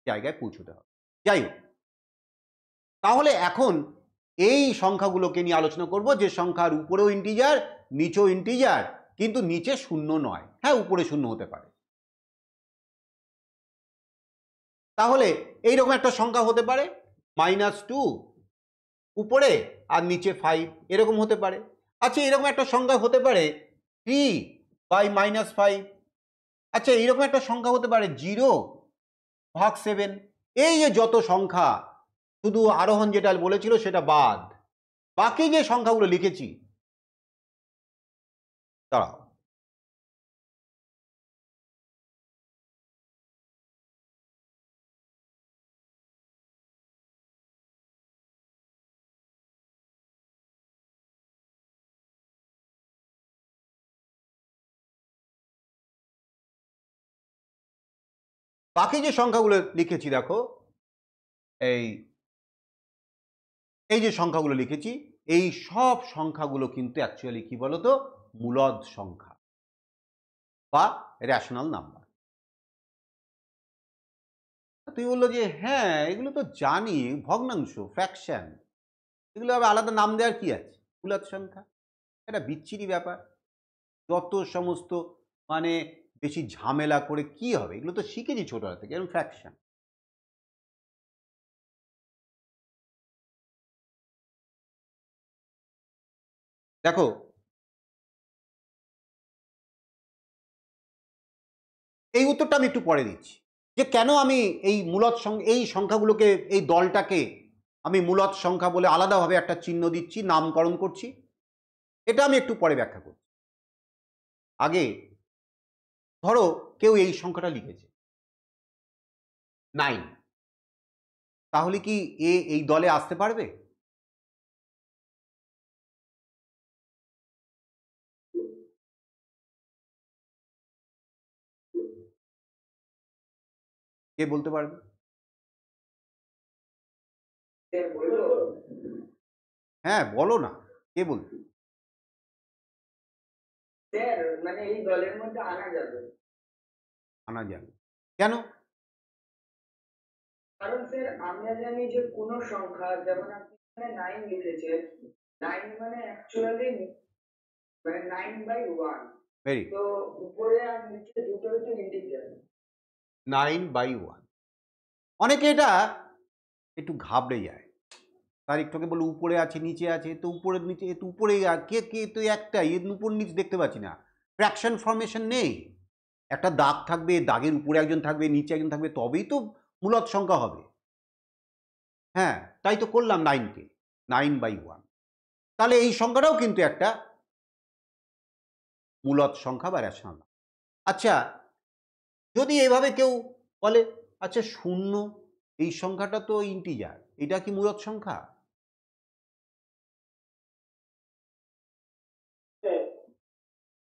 জায়গায় পৌঁছতে হবে। যাই হোক, তাহলে এখন এই সংখ্যাগুলোকে নিয়ে আলোচনা করব, যে সংখ্যার উপরেও ইন্টিজার নিচেও ইন্টিজার, কিন্তু নিচে শূন্য নয়। হ্যাঁ, উপরে শূন্য হতে পারে। তাহলে এইরকম একটা সংখ্যা হতে পারে -2 উপরে আর নিচে 5, এরকম হতে পারে। আচ্ছা, এরকম একটা সংখ্যা হতে পারে 3/-5। আচ্ছা, এইরকম একটা সংখ্যা হতে পারে 0/7। এই যে যত সংখ্যা, শুধু আরোহণ যেটা বলেছিল সেটা বাদ, বাকি যে সংখ্যাগুলো লিখেছি, দাঁড়াও, বাকি যে সংখ্যাগুলো লিখেছি, দেখো এই যে সংখ্যাগুলো লিখেছি, এই সব সংখ্যাগুলো কিন্তু অ্যাকচুয়ালি কি বলতো? মূলদ সংখ্যা বা রেশনাল নাম্বার। তুই বললো যে হ্যাঁ এগুলো তো জানি, ভগ্নাংশ, ফ্র্যাকশন, এগুলো আবার আলাদা নাম দেওয়ার কি আছে? মূলদ সংখ্যা এটা বিচ্ছিরি ব্যাপার, যত সমস্ত মানে বেশি ঝামেলা করে কি হবে? এগুলো তো শিখেছি ছোটবেলা থেকে, এরকম ফ্র্যাকশন। দেখো, এই উত্তরটা আমি একটু পরে দিচ্ছি, যে কেন আমি এই সংখ্যাগুলোকে, এই দলটাকে আমি মূলদ সংখ্যা বলে আলাদাভাবে একটা চিহ্ন দিচ্ছি, নামকরণ করছি। এটা আমি একটু পরে ব্যাখ্যা করছি। আগে ধরো কেউ এই সংখ্যাটা লিখেছে 9, তাহলে কি এ এই দলে আসতে পারবে? কে বলতে পারবে? স্যার বলবো? হ্যাঁ বলো না, কে বলবে? স্যার মানে এই দলের মধ্যে আনা যাবে। আনা যাবে কেন? কারণ স্যার আমরা জানি যে কোনো সংখ্যা, যেমন আপনি এখানে 9 লিখেছেন, 9 মানে অ্যাকচুয়ালি মানে 9/1। ভেরি তো উপরে আর নিচে দুটোই তো ইন্টিজার। 9/1। অনেকে এটা একটু ঘাবড়ে যায়, তার একটু আগে বললো উপরে আছে নিচে আছে, তো উপরের নিচে তো উপরে কে কে তো একটাই, এর উপর নিচে দেখতে পাচ্ছি না, ফ্র্যাকশন ফর্মেশন নেই। একটা দাগ থাকবে, দাগের উপরে একজন থাকবে, নিচে একজন থাকবে, তবেই তো মূলদ সংখ্যা হবে। হ্যাঁ তাই তো করলাম 9কে 9/1, তাহলে এই সংখ্যাটাও কিন্তু একটা মূলদ সংখ্যা বা রেশনাল। আচ্ছা যদি এভাবে কেউ বলে আচ্ছা 0, এই সংখ্যাটা তো ইন্টিজার, এটা কি মূলদ সংখ্যা? স্যার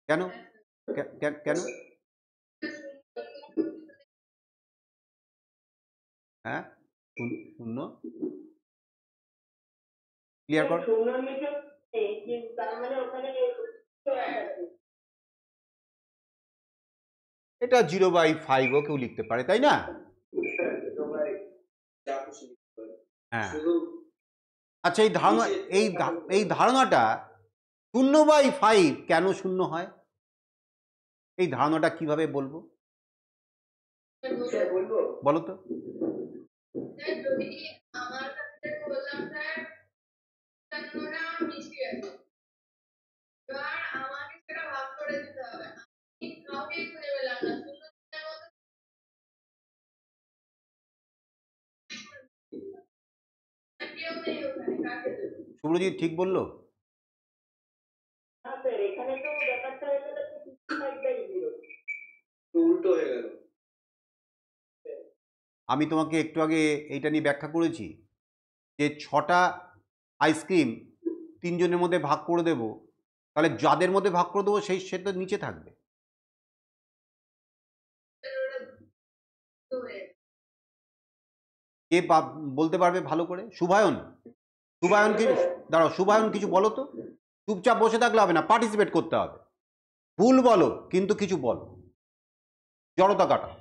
কেন কেন? হ্যাঁ 0 ক্লিয়ার কর। শূন্যর নিচে নেই, কিন্তু তার মানে ওখানে আছে। এটা 0/5ও কেউ লিখতে পারে, তাই না? যা খুশি লিখতে পারে। হ্যাঁ শুধু আচ্ছা এই ধারণাটা 0/5 কেন 0 হয়, এই ধারণাটা কিভাবে বলবো স্যার বলবো? বলো তো? স্যার যদি আমার কাছে বললাম স্যার 55টা মিষ্টি আছে, এবার আমাকে সেটা ভাগ করে দিতে হবে। আমি কাউকে খুঁজে পেলাম না, শূন্যের মধ্যে কেউ নেই ওখানে, কাকে দেবো? সুব্রজিৎ ঠিক বললো? হ্যাঁ স্যার, এখানে তো ব্যাপারটা হয়ে গেল 55/0। তো উল্টো হয়ে গেল। আমি তোমাকে একটু আগে এইটা নিয়ে ব্যাখ্যা করেছি যে 6টা আইসক্রিম 3 জনের মধ্যে ভাগ করে দেব, তাহলে যাদের মধ্যে ভাগ করে দেবো সে তো নিচে থাকবে। তো হয়ে কে বলতে পারবে ভালো করে? শুভায়ন কি? দাঁড়াও, শুভায়ন কিছু বলো তো। চুপচাপ বসে থাকলে হবে না, পার্টিসিপেট করতে হবে। ভুল বলো কিন্তু কিছু বলো, জড়তা কাটা।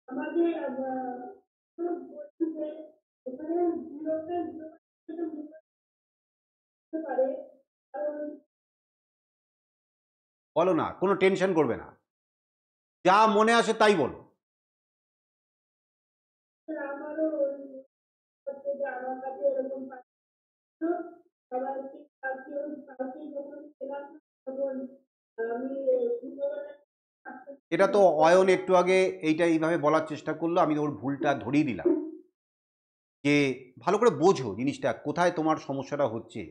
আমাদের বলছি যে এখানে জিরোতে পারে, কারণ বলো না, কোনো টেনশন করবে না, যা মনে আসে তাই বলো। আমারও হচ্ছে যে আমার কাছে এরকম সবার যখন ছিলাম তখন আমি এটা তো অয়ন একটু আগে এইভাবে বলার চেষ্টা করলো, আমি ওর ভুলটা ধরিয়ে দিলাম যে ভালো করে বোঝো জিনিসটা কোথায় তোমার সমস্যাটা হচ্ছে।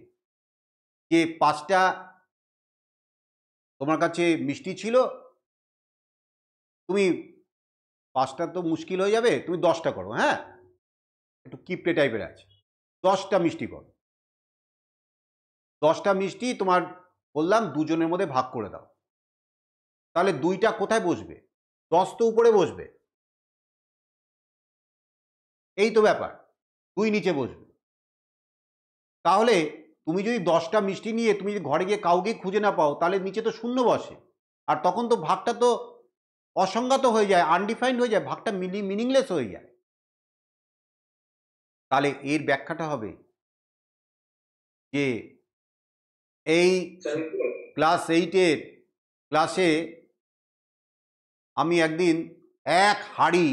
যে 5টা তোমার কাছে মিষ্টি ছিল, তুমি 5টা তো মুশকিল হয়ে যাবে, তুমি 10টা করো। হ্যাঁ একটু কিপটে টাইপের আছে, 10টা মিষ্টি করো। 10টা মিষ্টি তোমার বললাম 2 জনের মধ্যে ভাগ করে দাও, তাহলে 2টা কোথায় বসবে? 10 তো উপরে বসবে, এই তো ব্যাপার, 2 নিচে বসবে। তাহলে তুমি যদি 10টা মিষ্টি নিয়ে তুমি যদি ঘরে গিয়ে কাউকে খুঁজে না পাও, তাহলে নিচে তো 0 বসে, আর তখন তো ভাগটা তো অসংজ্ঞাত হয়ে যায়, আনডিফাইন্ড হয়ে যায়, ভাগটা মিনিংলেস হয়ে যায়। তাহলে এর ব্যাখ্যাটা হবে যে এই ক্লাস 8-এর ক্লাসে আমি একদিন 1 হাঁড়ি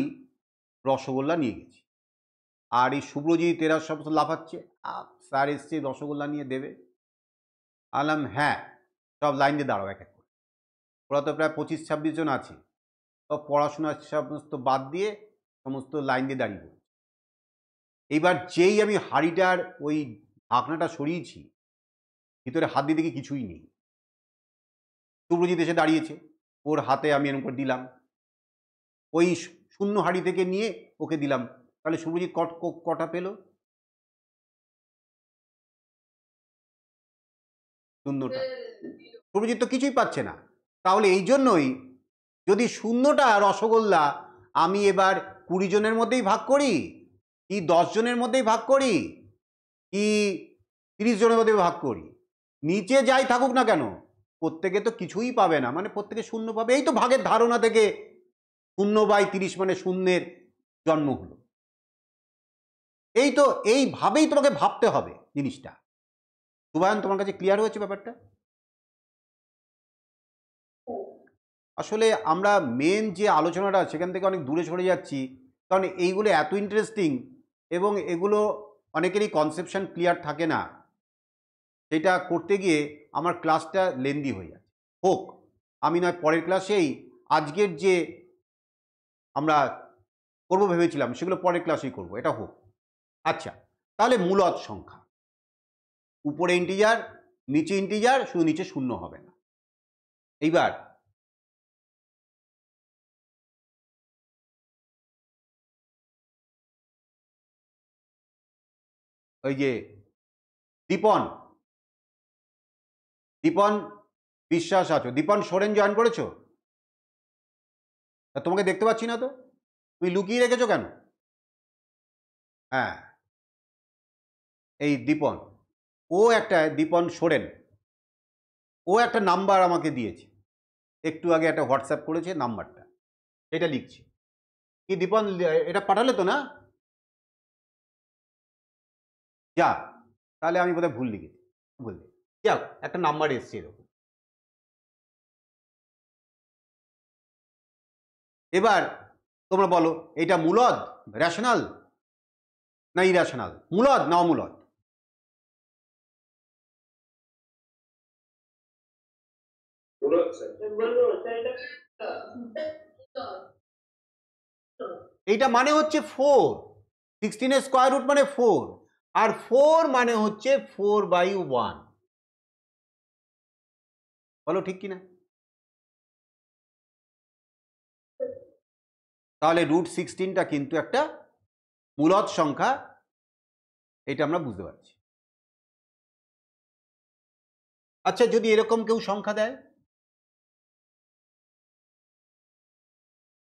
রসগোল্লা নিয়ে গেছি, আর এই শুভ্রজিৎ এরা সব লাফাচ্ছে, স্যার এসছে রসগোল্লা নিয়ে দেবে। আলাম হ্যাঁ, সব লাইন দিয়ে দাঁড়াও এক এক করে। ওরা তো প্রায় 25-26 জন আছে, সব পড়াশোনার সমস্ত বাদ দিয়ে সমস্ত লাইন দিয়ে দাঁড়িয়ে পড়েছে। এইবার যেই আমি হাঁড়িটার ওই ঢাকনাটা সরিয়েছি, ভিতরে হাত দিতে কি কিছুই নেই। শুভ্রজিৎ এসে দাঁড়িয়েছে, ওর হাতে আমি এরকম করে দিলাম, ওই শূন্য হাঁড়ি থেকে নিয়ে ওকে দিলাম, তাহলে শুভ্রজিৎ কটা পেল? শূন্যটা। শুভ্রজিৎ তো কিছুই পাচ্ছে না। তাহলে এই জন্যই যদি শূন্যটা রসগোল্লা আমি এবার 20 জনের মধ্যেই ভাগ করি, কি 10 জনের মধ্যেই ভাগ করি, কি 30 জনের মধ্যে ভাগ করি, নিচে যাই থাকুক না কেন প্রত্যেকে তো কিছুই পাবে না, মানে প্রত্যেকে শূন্য পাবে। এই তো ভাগের ধারণা থেকে 0/30 মানে শূন্যের জন্ম হলো। এই তো এইভাবেই তোমাকে ভাবতে হবে জিনিসটা। সুবায়ন, তোমার কাছে ক্লিয়ার হয়েছে ব্যাপারটা? আসলে আমরা মেন যে আলোচনাটা সেখান থেকে অনেক দূরে সরে যাচ্ছি, কারণ এইগুলো এত ইন্টারেস্টিং এবং এগুলো অনেকেরই কনসেপশন ক্লিয়ার থাকে না। সেটা করতে গিয়ে আমার ক্লাসটা লেন্দি হয়ে যাচ্ছে। হোক, আমি নয় পরের ক্লাসেই আজকের যে আমরা করবো ভেবেছিলাম সেগুলো পরের ক্লাসেই করব, এটা হোক। আচ্ছা, তাহলে মূলদ সংখ্যা, উপরে ইন্টিজার নিচে ইন্টিজার, শুধু নিচে শূন্য হবে না। এইবার ওই যে দীপন বিশ্বাস আছো, দীপন সোরেন জয়েন করেছো? তা তোমাকে দেখতে পাচ্ছি না তো, তুমি লুকিয়ে রেখেছো কেন? হ্যাঁ, এই দীপন, দীপন সোরেন, ও একটা নাম্বার আমাকে দিয়েছে, একটু আগে একটা হোয়াটসঅ্যাপ করেছে, নাম্বারটা এটা লিখছি। কি দীপন, এটা পাঠালে তো না? যা, তাহলে আমি বোধহয় ভুল লিখেছি, যাক একটা নাম্বার এসছে এরকম। এবার তোমরা বলো, এটা মূলদ, রেশনাল না ইরেশনাল, মূলদ না অমূলদ? বলবো স্যার এটা এইটা মানে হচ্ছে 4, 16 স্কোয়ার রুট মানে 4, আর 4 মানে হচ্ছে 4/1। বলো ঠিক কিনা? তাহলে √16টা কিন্তু একটা মূলদ সংখ্যা, এটা আমরা বুঝতে পারছি। আচ্ছা, যদি এরকম কেউ সংখ্যা দেয়,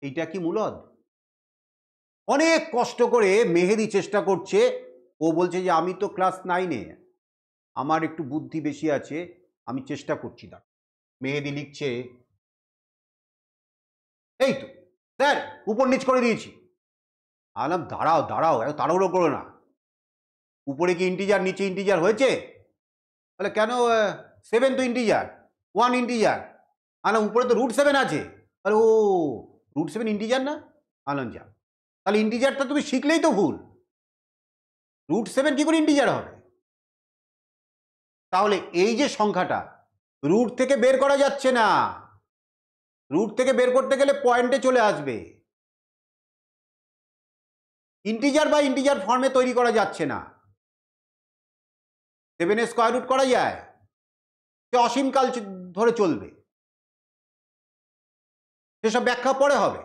এইটা কি মূলদ? অনেক কষ্ট করে মেহেদি চেষ্টা করছে, ও বলছে যে আমি তো ক্লাস 9-এ, আমার একটু বুদ্ধি বেশি আছে, আমি চেষ্টা করছি। না, মেহেদি লিখছে, এই তো স্যার উপর নিচ করে দিয়েছি। আলাম দাঁড়াও দাঁড়াও, এত তাড়াহুড়ো করো না, উপরে কি ইন্টিজার নিচে ইন্টিজার হয়েছে? তাহলে কেন 7 তো ইন্টিজার, 1 ইন্টিজার, আলাম উপরে তো √7 আছে। আরে ও, √7 ইন্টিজার না? আলাম যা, তাহলে ইন্টিজারটা তুমি শিখলেই তো ভুল, √7 কি করে ইন্টিজার হবে? তাহলে এই যে সংখ্যাটা রুট থেকে বের করা যাচ্ছে না, রুট থেকে বের করতে গেলে পয়েন্টে চলে আসবে, ইন্টিজার বা ইন্টিজার ফর্মে তৈরি করা যাচ্ছে না। 7 স্কোয়ার রুট করা যায়, সে অসীমকাল ধরে চলবে, সেসব ব্যাখ্যা পরে হবে।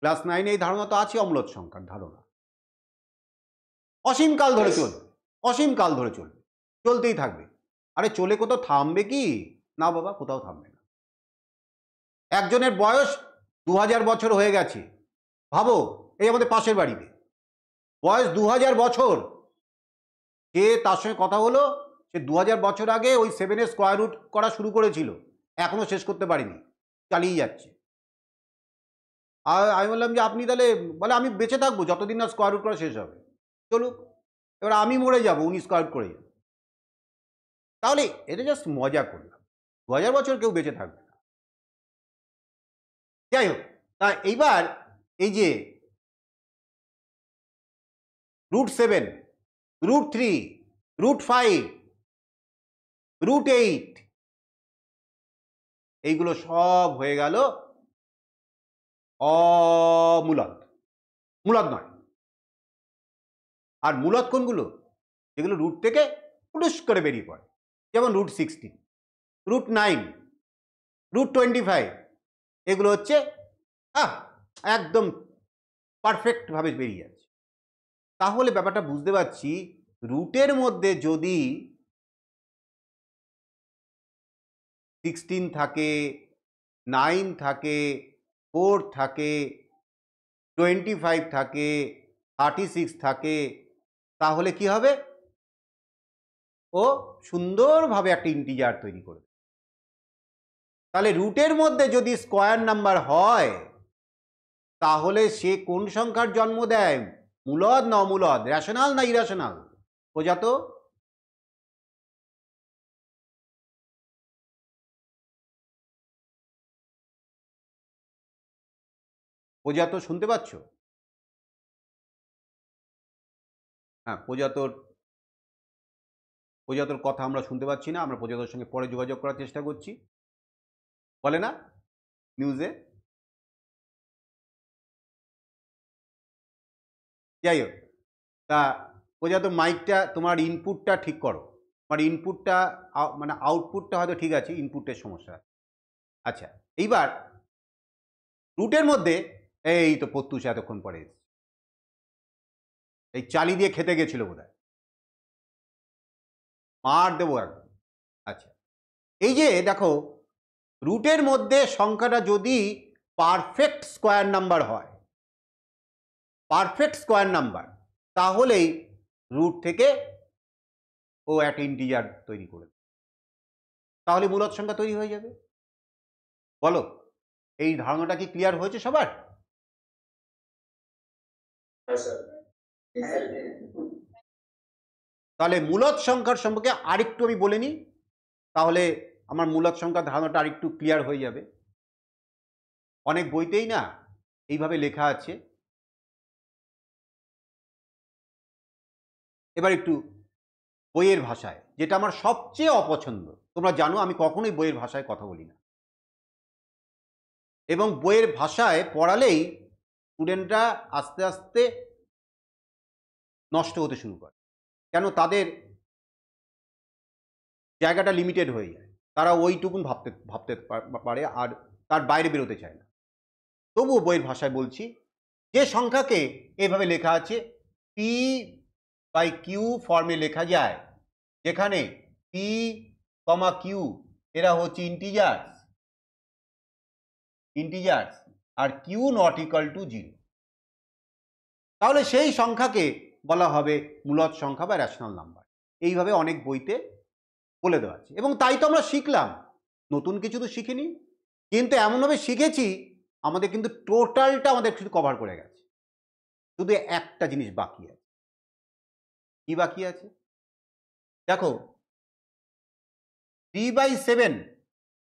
ক্লাস 9-এ এই ধারণা তো আছে, অম্লত সংখ্যার ধারণা, অসীমকাল ধরে চলবে, অসীমকাল ধরে চলবে, চলতেই থাকবে। আরে চলে কোথাও থামবে কি? না বাবা, কোথাও থামবে না। একজনের বয়স 2000 বছর হয়ে গেছে, ভাবো, এই আমাদের পাশের বাড়িতে বয়স 2000 বছর, সে তার সঙ্গে কথা হলো, সে 2000 বছর আগে ওই 7 স্কোয়ার রুট করা শুরু করেছিল, এখনো শেষ করতে পারিনি, চালিয়ে যাচ্ছে। আর আমি বললাম যে আপনি তাহলে, বলে আমি বেঁচে থাকবো যতদিন না স্কোয়ার রুট করা শেষ হবে, চলুক, এবার আমি মরে যাবো, উনি স্কোয়ার রুট করে যাবো। তাহলে এটা জাস্ট মজা করলাম, 2000 বছর কেউ বেঁচে থাকবে না। যাই হোক, তা এইবার এই যে √7, √3, √5, √8, এইগুলো সব হয়ে গেল অমূলদ, মূলদ নয়। আর মূলদ কোনগুলো? যেগুলো রুট থেকে পুটুস করে বেরিয়ে পড়ে, যেমন √16, √9, √25, এগুলো হচ্ছে একদম পারফেক্টভাবে বেরিয়ে যাচ্ছে। তাহলে ব্যাপারটা বুঝতে পারছি, রুটের মধ্যে যদি 16 থাকে, 9 থাকে, 4 থাকে, 25 থাকে, 36 থাকে, তাহলে কি হবে? ও সুন্দরভাবে একটা ইন্টিজার তৈরি করবে। তাহলে রুটের মধ্যে যদি স্কোয়ার নাম্বার হয়, তাহলে সে কোন সংখ্যার জন্ম দেয়? মূলদ না অমূলদ, রেশনাল না ইরেশনাল? বোঝা তো? বোঝা তো? শুনতে পাচ্ছ? হ্যাঁ, প্রজাতর কথা আমরা শুনতে পাচ্ছি না, আমরা প্রজাতর সঙ্গে পরে যোগাযোগ করার চেষ্টা করছি, বলে না নিউজে? যাই হোক, তা প্রজাতর মাইকটা, তোমার ইনপুটটা ঠিক করো। তোমার ইনপুটটা মানে আউটপুটটা হয়তো ঠিক আছে, ইনপুটের সমস্যা। আচ্ছা, এইবার রুটের মধ্যে এই তো প্রত্যুষ এতক্ষণ পরে এই চালি দিয়ে খেতে গেছিল বোধহয়, মার দেবো একদম। আচ্ছা, এই যে দেখো, রুটের মধ্যে সংখ্যাটা যদি পারফেক্ট স্কোয়ার নাম্বার হয়, পারফেক্ট স্কোয়ার নাম্বার, তাহলেই রুট থেকে ও একটা ইন্টিজার তৈরি করে, তাহলে মূলদ সংখ্যা তৈরি হয়ে যাবে। বলো, এই ধারণাটা কি ক্লিয়ার হয়েছে সবার? হ্যাঁ স্যার। তাহলে মূলদ সংখ্যার সম্পর্কে আরেকটু আমি বলে নিই, তাহলে আমার মূলদ সংখ্যার ধারণাটা আরেকটু ক্লিয়ার হয়ে যাবে। অনেক বইতেই না এইভাবে লেখা আছে। এবার একটু বইয়ের ভাষায়, যেটা আমার সবচেয়ে অপছন্দ। তোমরা জানো আমি কখনোই বইয়ের ভাষায় কথা বলি না, এবং বইয়ের ভাষায় পড়ালেই স্টুডেন্টরা আস্তে আস্তে নষ্ট হতে শুরু করে। কেন? তাদের জায়গাটা লিমিটেড হয়ে যায়, তারা ওইটুকুন ভাবতে পারে, আর তার বাইরে বেরোতে চায় না। তবুও বইয়ের ভাষায় বলছি, যে সংখ্যাকে এভাবে লেখা আছে P/Q ফর্মে লেখা যায়, যেখানে P, Q এরা হচ্ছে ইন্টিজার্স আর Q নট ইকুয়াল টু 0, তাহলে সেই সংখ্যাকে বলা হবে মূলদ সংখ্যা বা রেশনাল নাম্বার। এইভাবে অনেক বইতে বলে দেওয়া আছে, এবং তাই তো আমরা শিখলাম, নতুন কিছু তো শিখিনি, কিন্তু এমনভাবে শিখেছি আমাদের কিন্তু টোটালটা আমাদের শুধু কভার করে গেছে। শুধু একটা জিনিস বাকি আছে। কি বাকি আছে? দেখো, 3/7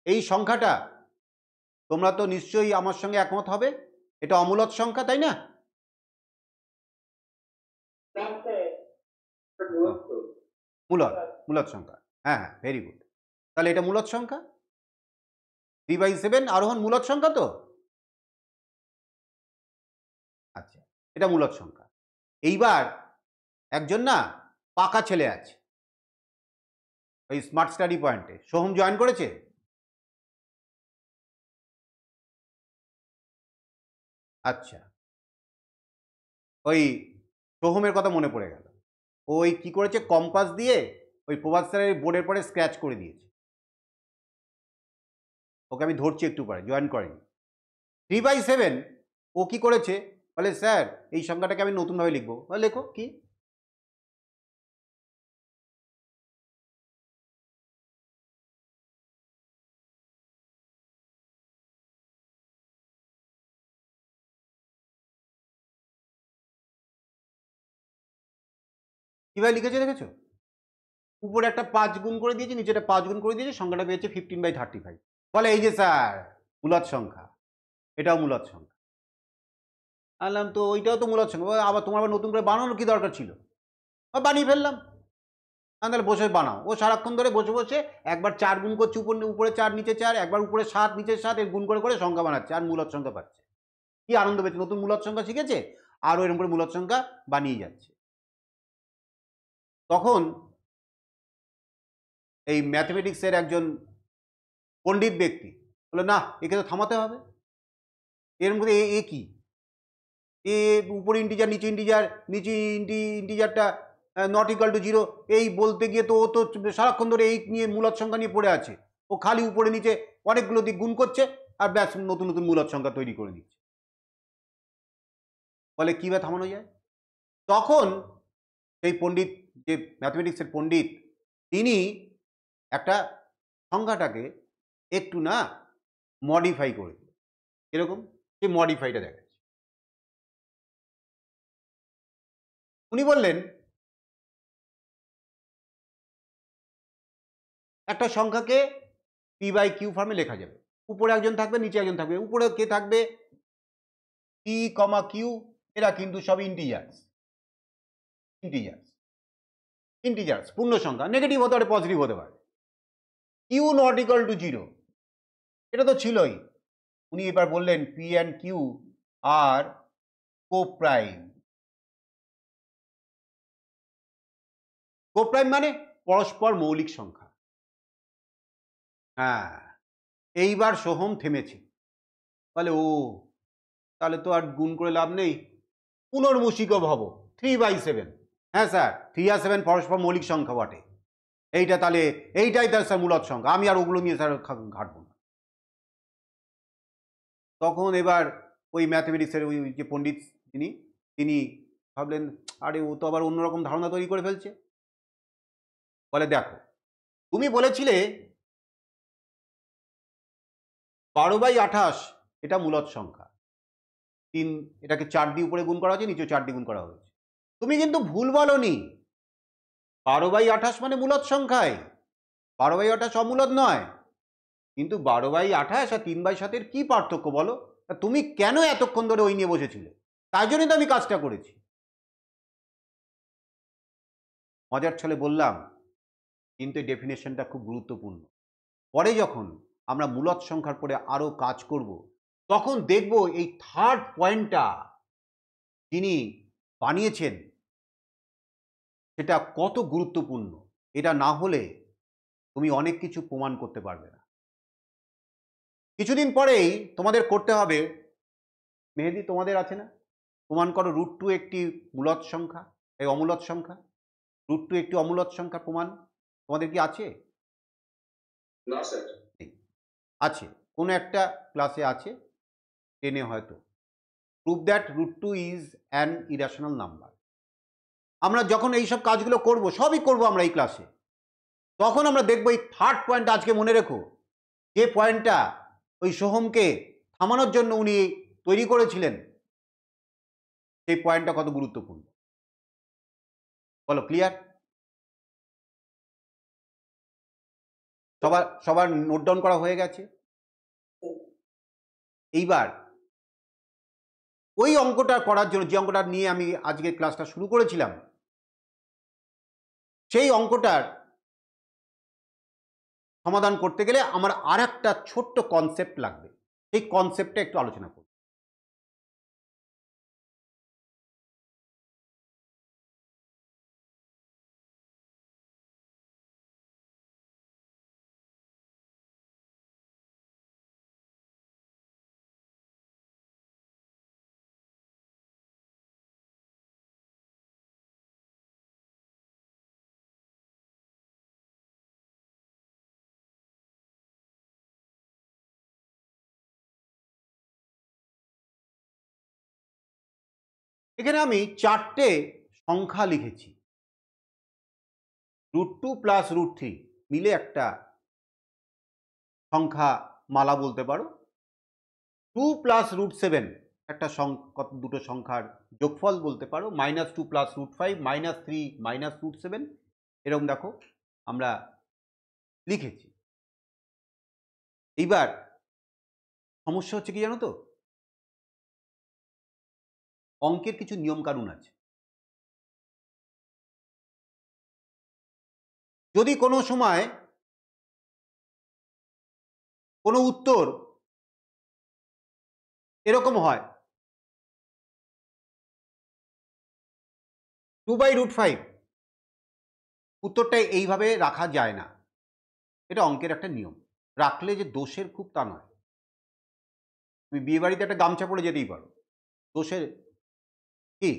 এই সংখ্যাটা, তোমরা তো নিশ্চয়ই আমার সঙ্গে একমত হবে, এটা অমূলদ সংখ্যা, তাই না? মূলদ সংখ্যা, হ্যাঁ হ্যাঁ, ভেরি গুড। তাহলে এটা মূলদ সংখ্যা, 3/7 আরোহণ মূলদ সংখ্যা তো। আচ্ছা, এটা মূলদ সংখ্যা। এইবার একজন না পাকা ছেলে আছে ওই স্মার্ট স্টাডি পয়েন্টে, সোহম জয়েন করেছে। আচ্ছা, ওই সোহমের কথা মনে পড়ে গেল। ওই কি করেছে, কম্পাস দিয়ে ওই প্রভাত স্যারের বোর্ডের পরে স্ক্র্যাচ করে দিয়েছে। ওকে আমি ধরছি একটু পরে, জয়েন করেনি। 3/7 ও কি করেছে, বলে স্যার এই সংখ্যাটাকে আমি নতুনভাবে লিখবো। লেখো। কি? কিভাবে লিখেছে দেখেছো? উপরে একটা 5 গুণ করে দিয়েছে, নিচে একটা 5 গুণ করে দিয়েছে, সংখ্যাটা পেয়েছে 15/35। বলে এই যে স্যার মূলদ সংখ্যা, এটাও মূলদ সংখ্যা। আনলাম তো ওইটাও তো মূলদ সংখ্যা, আবার তোমার আবার নতুন করে বানানোর কি দরকার ছিল? বানিয়ে ফেললাম। তাহলে বসে বানাও। ও সারাক্ষণ ধরে বসে বসে একবার 4 গুণ করছে, উপরে 4 নিচে 4, একবার উপরে 7 নিচে 7, এর গুণ করে করে সংখ্যা বানাচ্ছে আর মূলদ সংখ্যা পাচ্ছে। কি আনন্দ পেয়েছে, নতুন মূলদ সংখ্যা শিখেছে, আর এরকম করে মূলদ সংখ্যা বানিয়ে যাচ্ছে। তখন এই ম্যাথমেটিক্সের একজন পণ্ডিত ব্যক্তি বললো, না, একে তো থামাতে হবে। এর মধ্যে এ কি, এ উপরে ইন্টিজার নিচে ইন্টিজার, নিচে ইন্টিজারটা নট ইকাল টু জিরো, এই বলতে গিয়ে তো ও তো সারাক্ষণ ধরে এই নিয়ে মূলদ সংখ্যা নিয়ে পড়ে আছে। ও খালি উপরে নিচে অনেকগুলো দিক গুণ করছে আর ব্যাস নতুন নতুন মূলদ সংখ্যা তৈরি করে দিচ্ছে। বলে কীভাবে থামানো যায়? তখন সেই পণ্ডিত, যে ম্যাথমেটিক্সের পণ্ডিত, তিনি একটা সংখ্যাটাকে একটু না মডিফাই করে দিল। এরকম সেই মডিফাইটা দেখা যাচ্ছে। উনি বললেন, একটা সংখ্যাকে পি বাই কিউ ফর্মে লেখা যাবে। উপরে একজন থাকবে, নিচে একজন থাকবে। উপরে কে থাকবে? পি কমা কিউ, এরা কিন্তু সব ইন্টিজার্স, ইন্টিজার্স পূর্ণ সংখ্যা, নেগেটিভ হতে পারে, পজিটিভ হতে পারে। Q not equal to zero, এটা তো ছিলই। উনি এবার বললেন P and Q are coprime. Coprime মানে পরস্পর মৌলিক সংখ্যা। হ্যাঁ, এইবার সোহম থেমেছে। বলে, ও তাহলে তো আর গুণ করে লাভ নেই, পুনর্মূষিক ভব 3/7। হ্যাঁ স্যার, 3 আর 7 পরস্পর মৌলিক সংখ্যা বটে। এইটা তাহলে এইটাই তার স্যার মূলদ সংখ্যা, আমি আর ওগুলো নিয়ে স্যার ঘাটবো না। তখন এবার ওই ম্যাথমেটিক্সের ওই যে পণ্ডিত তিনি ভাবলেন, আরে ও তো আবার অন্যরকম ধারণা তৈরি করে ফেলছে। বলে, দেখো, তুমি বলেছিলে 12/28 এটা মূলদ সংখ্যা, এটাকে 4 দিয়ে উপরে গুণ করা হয়েছে, নিচে 4 দিয়ে গুণ করা হয়েছে। তুমি কিন্তু ভুল বলনি। 12/28 মানে মূলদ সংখ্যায়, 12/28 অমূলদ নয়। কিন্তু 12/28 আর 3/7 কি পার্থক্য বলো? তুমি কেন এতক্ষণ ধরে ওই নিয়ে বসেছিলে? তাই জন্যই তো আমি কাজটা করেছি। মজার ছলে বললাম, কিন্তু এই ডেফিনেশনটা খুব গুরুত্বপূর্ণ। পরে যখন আমরা মূলদ সংখ্যার পরে আরো কাজ করব, তখন দেখব এই থার্ড পয়েন্টটা যিনি বানিয়েছেন সেটা কত গুরুত্বপূর্ণ। এটা না হলে তুমি অনেক কিছু প্রমাণ করতে পারবে না। কিছুদিন পরেই তোমাদের করতে হবে, মেহেদি তোমাদের আছে না, প্রমাণ করো √2 একটি মূলদ সংখ্যা, এই অমূলদ সংখ্যা। √2 একটি অমূলদ সংখ্যা প্রমাণ তোমাদের কি আছে? না স্যার। আছে, কোনো একটা ক্লাসে আছে, 10-এ হয়তো। Prove that √2 is an irrational number. আমরা যখন এইসব কাজগুলো করব, সবই করব আমরা এই ক্লাসে, তখন আমরা দেখবো এই থার্ড পয়েন্ট। আজকে মনে রেখো, যে পয়েন্টটা ওই সোহমকে থামানোর জন্য উনি তৈরি করেছিলেন, সেই পয়েন্টটা কত গুরুত্বপূর্ণ। বলো, ক্লিয়ার? সবার নোট ডাউন করা হয়ে গেছে? এইবার ওই অঙ্কটা করার জন্য, যে অঙ্কটা নিয়ে আমি আজকে ক্লাসটা শুরু করেছিলাম, সেই অঙ্কটার সমাধান করতে গেলে আমার আর একটা ছোট্ট কনসেপ্ট লাগবে। সেই কনসেপ্টটা একটু আলোচনা করব। এখানে আমি 4টে সংখ্যা লিখেছি। √2 প্লাস √3 মিলে একটা সংখ্যা মালা বলতে পারো। 2 প্লাস √7 একটা দুটো সংখ্যার যোগফল বলতে পারো। -2 প্লাস √5, -3 মাইনাস √7, এরকম দেখো আমরা লিখেছি। এইবার সমস্যা হচ্ছে কি জানো তো, অঙ্কের কিছু নিয়ম কানুন আছে। যদি কোনো সময় কোনো উত্তর এরকম হয় 2/√5, উত্তরটা এইভাবে রাখা যায় না, এটা অঙ্কের একটা নিয়ম। রাখলে যে দোষের খুব তা নয়। তুমি বিয়ে বাড়িতে একটা গামছা পরে যেতেই পারো, দোষের কি,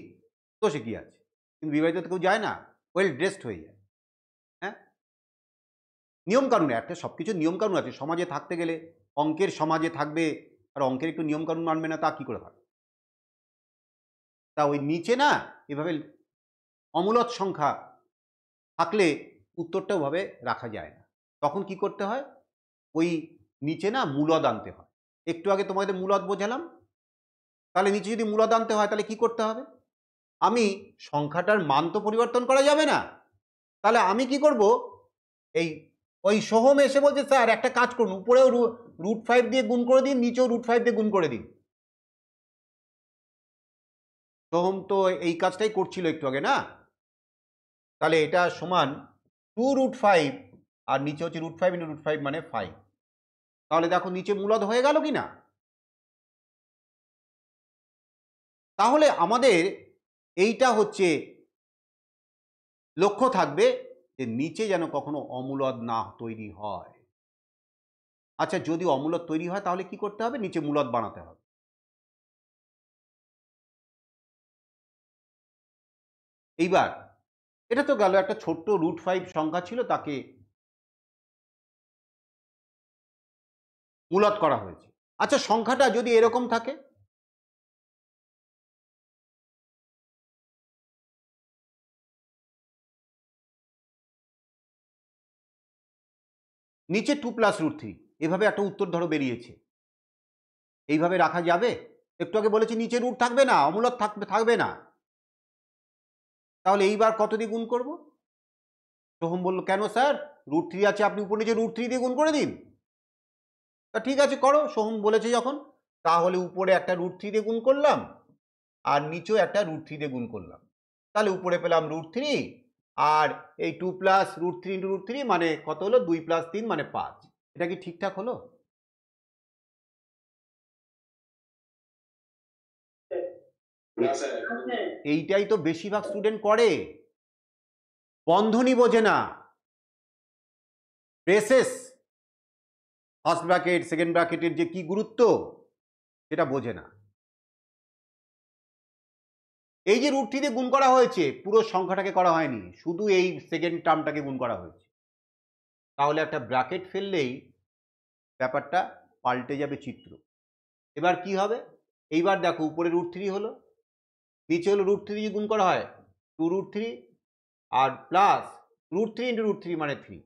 দোষে কি আছে? কিন্তু বিয়ে বাড়িতে তো কেউ যায় না, ওয়েল ড্রেসড হয়ে যায়। হ্যাঁ, নিয়ম কানুন, একটা সব কিছু নিয়ম কানুন আছে। সমাজে থাকতে গেলে অঙ্কের সমাজে থাকবে, আর অঙ্কের একটু নিয়ম কানুন মানবে না, তা কি করে হয়? তা ওই নিচে না এভাবে অমূলদ সংখ্যা থাকলে উত্তরটা ওভাবে রাখা যায় না। তখন কি করতে হয়, ওই নিচে না মূলদ আনতে হয়। একটু আগে তোমাদের মূলদ বোঝালাম, তাহলে নিচে যদি মূলদ আনতে হয় তাহলে কি করতে হবে? আমি সংখ্যাটার মান তো পরিবর্তন করা যাবে না, তাহলে আমি কি করব, এই ওই সোহম এসে বলছে স্যার একটা কাজ করুন, উপরেও √5 দিয়ে গুণ করে দিন, নিচেও √5 দিয়ে গুণ করে দিন। সোহম তো এই কাজটাই করছিল একটু আগে না, তাহলে এটা সমান 2√5 আর নিচে হচ্ছে √5 × √5 মানে 5। তাহলে দেখো নিচে মূলদ হয়ে গেল কি না? তাহলে আমাদের এইটা হচ্ছে লক্ষ্য থাকবে যে নিচে যেন কখনো অমূলদ না তৈরি হয়। আচ্ছা, যদি অমূলদ তৈরি হয় তাহলে কি করতে হবে? নিচে মূলদ বানাতে হবে। এইবার এটা তো গেল, একটা ছোট্ট √5 সংখ্যা ছিল, তাকে মূলদ করা হয়েছে। আচ্ছা, সংখ্যাটা যদি এরকম থাকে, নিচে 2 + √3, এভাবে একটা উত্তর ধরো বেরিয়েছে, এইভাবে রাখা যাবে? একটু আগে বলেছি নিচে রুট থাকবে না, অমূলদ থাকবে না। তাহলে এইবার কত দিয়ে গুণ করব? সোহম বলল কেন স্যার, √3 আছে, আপনি উপর নিচে √3 দিয়ে গুণ করে দিন। তা ঠিক আছে করো, সোহম বলেছে যখন, তাহলে উপরে একটা √3 দিয়ে গুণ করলাম, আর নিচেও একটা √3 দিয়ে গুণ করলাম। তাহলে উপরে পেলাম √3, আর এই 2 + √3 × √3 মানে কত হলো? 2 + 3 মানে 5। এটা কি ঠিকঠাক হলো? না স্যার, এইটাই তো বেশিরভাগ স্টুডেন্ট করে, বন্ধনী বোঝে না, ব্রেসেস, ফার্স্ট ব্র্যাকেট সেকেন্ড ব্র্যাকেটের যে কি গুরুত্ব সেটা বোঝে না। এই যে √3 দিয়ে গুণ করা হয়েছে, পুরো সংখ্যাটাকে করা হয়নি, শুধু এই সেকেন্ড টার্মটাকে গুণ করা হয়েছে। তাহলে একটা ব্র্যাকেট ফেললেই ব্যাপারটা পাল্টে যাবে চিত্র। এবার কি হবে? এইবার দেখো উপরে √3 হলো, নিচে হলো √3 দিয়ে গুণ করা হয় 2√3, আর প্লাস √3 × √3 মানে 3।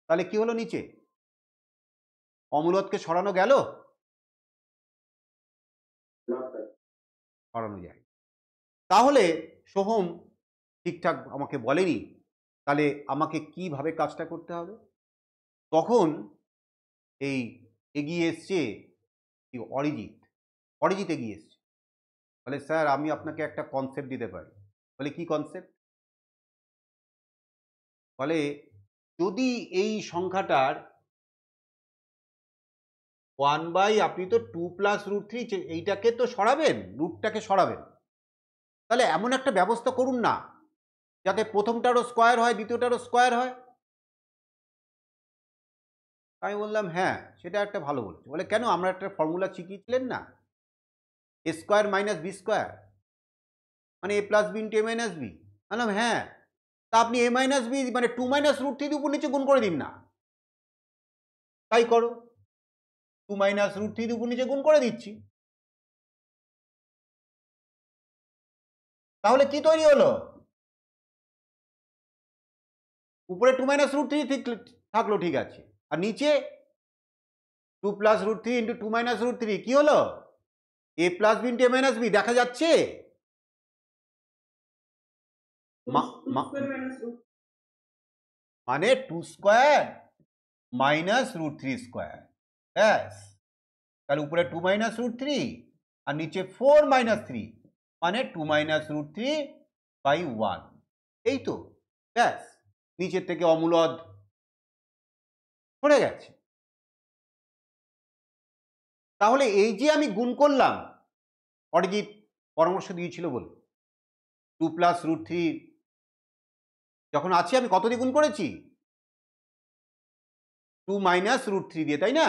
তাহলে কি হলো? নিচে অমূলদকে সরানো গেল? না স্যার। সরানো যায়। তাহলে সোহম ঠিকঠাক আমাকে বলেনি, তাহলে আমাকে কিভাবে কাজটা করতে হবে? তখন এই এগিয়ে এসছে কি, অরিজিৎ এগিয়ে এসছে, বলে স্যার আমি আপনাকে একটা কনসেপ্ট দিতে পারি। বলে কি কনসেপ্ট? বলে যদি এই সংখ্যাটার 1/, আপনি তো 2 + √3 এইটাকে তো সরাবেন, রুটটাকে সরাবেন, তাহলে এমন একটা ব্যবস্থা করুন না যাতে প্রথমটারও স্কোয়ার হয়, দ্বিতীয়টারও স্কোয়ার হয়। আমি বললাম হ্যাঁ, সেটা একটা ভালো বলেছে। বলে কেন, আমরা একটা ফর্মুলা শিখিয়েছিলেন না, a² - b² মানে a + b × a - b। বললাম হ্যাঁ, তা আপনি a - b মানে 2 - √3 দিয়ে উপর নিচে গুণ করে দিন না। তাই করো, 2 - √3 দিয়ে উপর নিচে গুণ করে দিচ্ছি। তাহলে কি তৈরি হলো? উপরে 2 - √3 থাকলো, ঠিক আছে, আর নিচে 2 + √3 × 2 - √3 কি হলো? a + b × a - b। দেখা যাচ্ছে? মানে 2² - √3²। ব্যাস, তাহলে উপরে 2 - √3 আর নিচে 4 - 3 মানে 2 - √3/1। এই তো, ব্যাস, নিচের থেকে অমূলদ সরে গেছে। তাহলে এই যে আমি গুণ করলাম, অরিজিৎ পরামর্শ দিয়েছিল বলে 2 + √3 যখন আছে আমি কত দিয়ে গুণ করেছি? 2 মাইনাস রুট 3 দিয়ে, তাই না?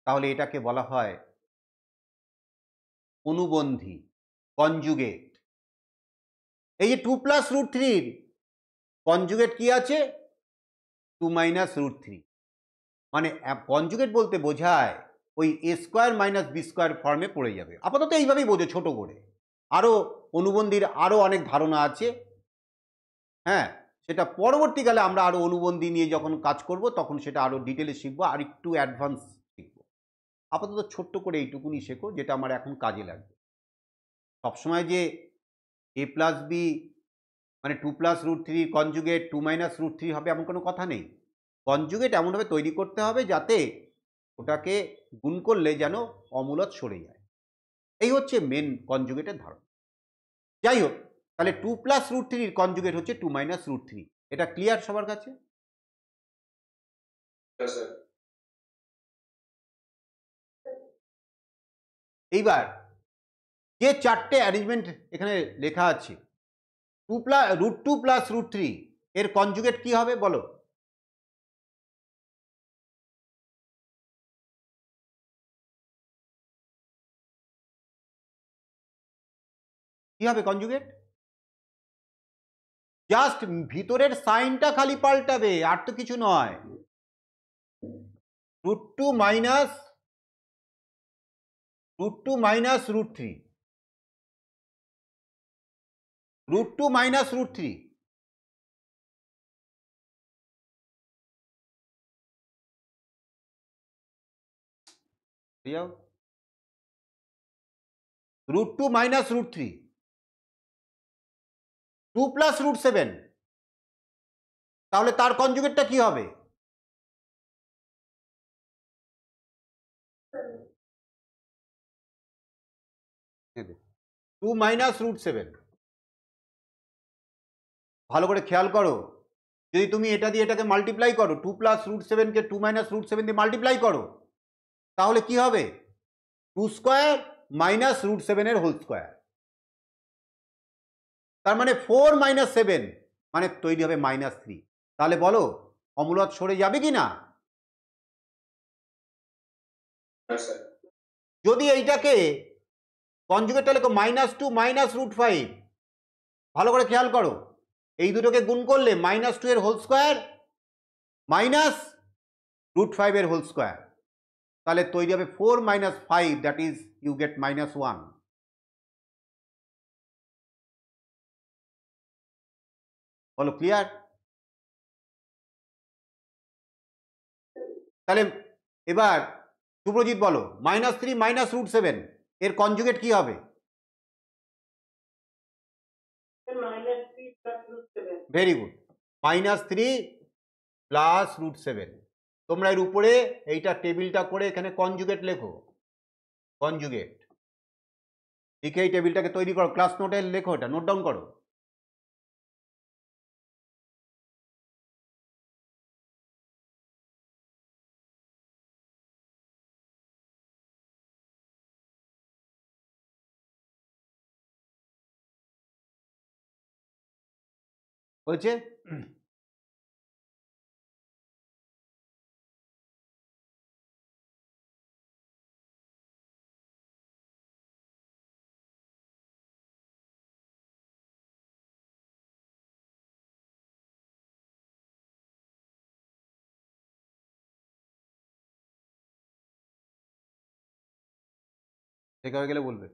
তাহলে এটাকে বলা হয় অনুবন্ধী, কনজুগেট। এই যে 2 প্লাস রুট 3 কনজুগেট কি আছে? 2 মাইনাস রুট 3। মানে কনজুগেট বলতে বোঝায় ওই এ স্কোয়ার মাইনাস বি স্কোয়ার ফর্মে পড়ে যাবে। আপাতত এইভাবেই বোঝো ছোট করে। আরও অনুবন্ধীর আরও অনেক ধারণা আছে, হ্যাঁ, সেটা পরবর্তীকালে আমরা আরও অনুবন্ধী নিয়ে যখন কাজ করব তখন সেটা আরও ডিটেলে শিখবো, আর একটু অ্যাডভান্স শিখবো। আপাতত ছোট্ট করে এইটুকুনি শেখো যেটা আমার এখন কাজে লাগবে। সবসময় যে এ প্লাস বি মানে 2 plus root 3 conjugate 2 minus root 3 হবে এমন কোনো কথা নেই। কনজুগেট এমনভাবে তৈরি করতে হবে যাতে ওটাকে গুণ করলে যেন অমূলত সরে যায়। এই হচ্ছে মেন কনজুগেটের ধারণা। যাই হোক, তাহলে 2 প্লাস রুট 3 কনজুগেট হচ্ছে 2 মাইনাস রুট 3। এটা ক্লিয়ার সবার কাছে? স্যার এইবার যে চারটে অ্যারেঞ্জমেন্ট এখানে লেখা আছে, রুট 2 প্লাস রুট 3 এর কনজুগেট কি হবে বলো? কি হবে কনজুগেট? জাস্ট ভিতরের সাইনটা খালি পাল্টাবে, আর তো কিছু নয়। Root 2 minus root 3 root 2 minus root 3 root 2 minus root 3 2 plus root 7, তাহলে তার কনজুগেটটা কি হবে? Two minus root 7। ভালো করে খেয়াল করো, যদি তুমি এটা দিয়ে এটাকে মাল্টিপ্লাই করো, 2 প্লাস রুট 7কে 2 মাইনাস রুট 7 দিয়ে মাল্টিপ্লাই করো, তাহলে কি হবে? 2 স্কোয়ার মাইনাস রুট 7 এর হোল স্কোয়ার। তার মানে 4 মাইনাস 7 মানে তৈরি হবে মাইনাস 3। তাহলে বলো অমূলত সরে যাবে কি না? যদি এইটাকে কনজুগেটটা লেখো -2 মাইনাস রুট 5, ভালো করে খেয়াল করো, এই দুটোকে গুণ করলে -2 এর হোল স্কোয়ার মাইনাস রুট 5 এর হোল স্কোয়ার, তাহলে তৈরি হবে 4 মাইনাস 5, দ্যাট ইজ ইউ গেট -1। বলো ক্লিয়ার? তাহলে এবার সুব্রজিৎ বলো, -3 মাইনাস রুট 7 এর কনজুগেট কি হবে? -3 plus root 7. Very good, -3 plus root 7। তোমরা এর উপরে এইটা টেবিলটা করে এখানে কনজুগেট লেখো, কনজুগেট লিখে এই টেবিলটাকে তৈরি করো, ক্লাস নোটে লেখো, এটা নোট ডাউন করো। হয়েছে? শেখা হয়ে গেলে বলবে।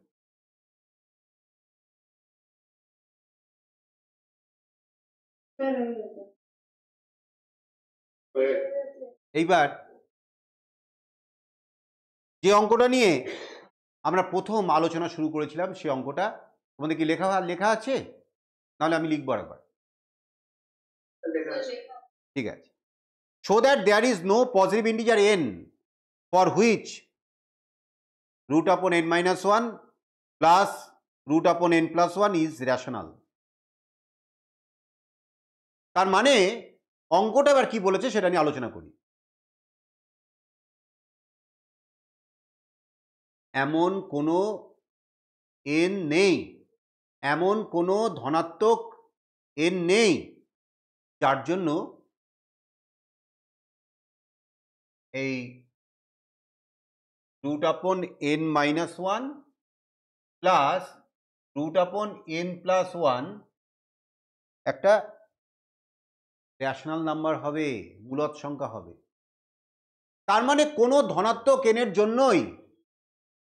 এইবার যে অঙ্কটা নিয়ে আমরা প্রথম আলোচনা শুরু করেছিলাম সেই অঙ্কটা তোমাদের কি লেখা আছে? নাহলে আমি লিখবো একবার। ঠিক আছে। Show that there is no positive integer n for which root upon n minus 1 plus root upon n plus 1 is rational। তার মানে অঙ্কটা এবার কি বলেছে সেটা নিয়ে আলোচনা করি। এমন কোনো n নেই এমন কোনো ধনাত্মক n নেই যার জন্য এই √n-1 প্লাস √n+1 একটা রেশনাল নাম্বার হবে, মূলদ সংখ্যা হবে। তার মানে কোনো ধনাত্মক n এর জন্যই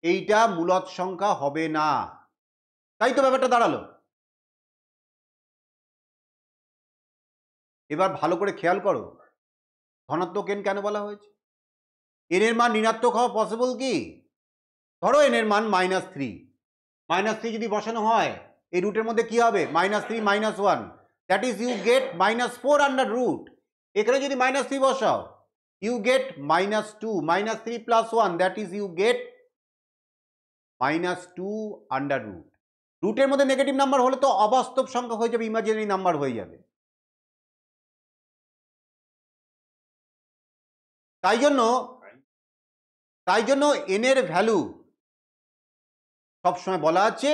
এইটা মূলদ সংখ্যা হবে না। তাই তো ব্যাপারটা দাঁড়ালো। এবার ভালো করে খেয়াল করো, ধনাত্মক n কেন বলা হয়েছে? n এর মান ঋণাত্মক হওয়া পসিবল কি? ধরো n এর মান -3, -3 যদি বসানো হয় এই রুটের মধ্যে কি হবে? -3 -1, that is you get -4 under root. এখানে যদি -3 বসাও you get -2, -3 + 1, that is you get -2 under root. রুটের মধ্যে নেগেটিভ নাম্বার হলে তো অবাস্তব সংখ্যা হয়ে যাবে, ইমাজিনারি নাম্বার হয়ে যাবে। তাই জন্য n এর ভ্যালু সবসময় বলা আছে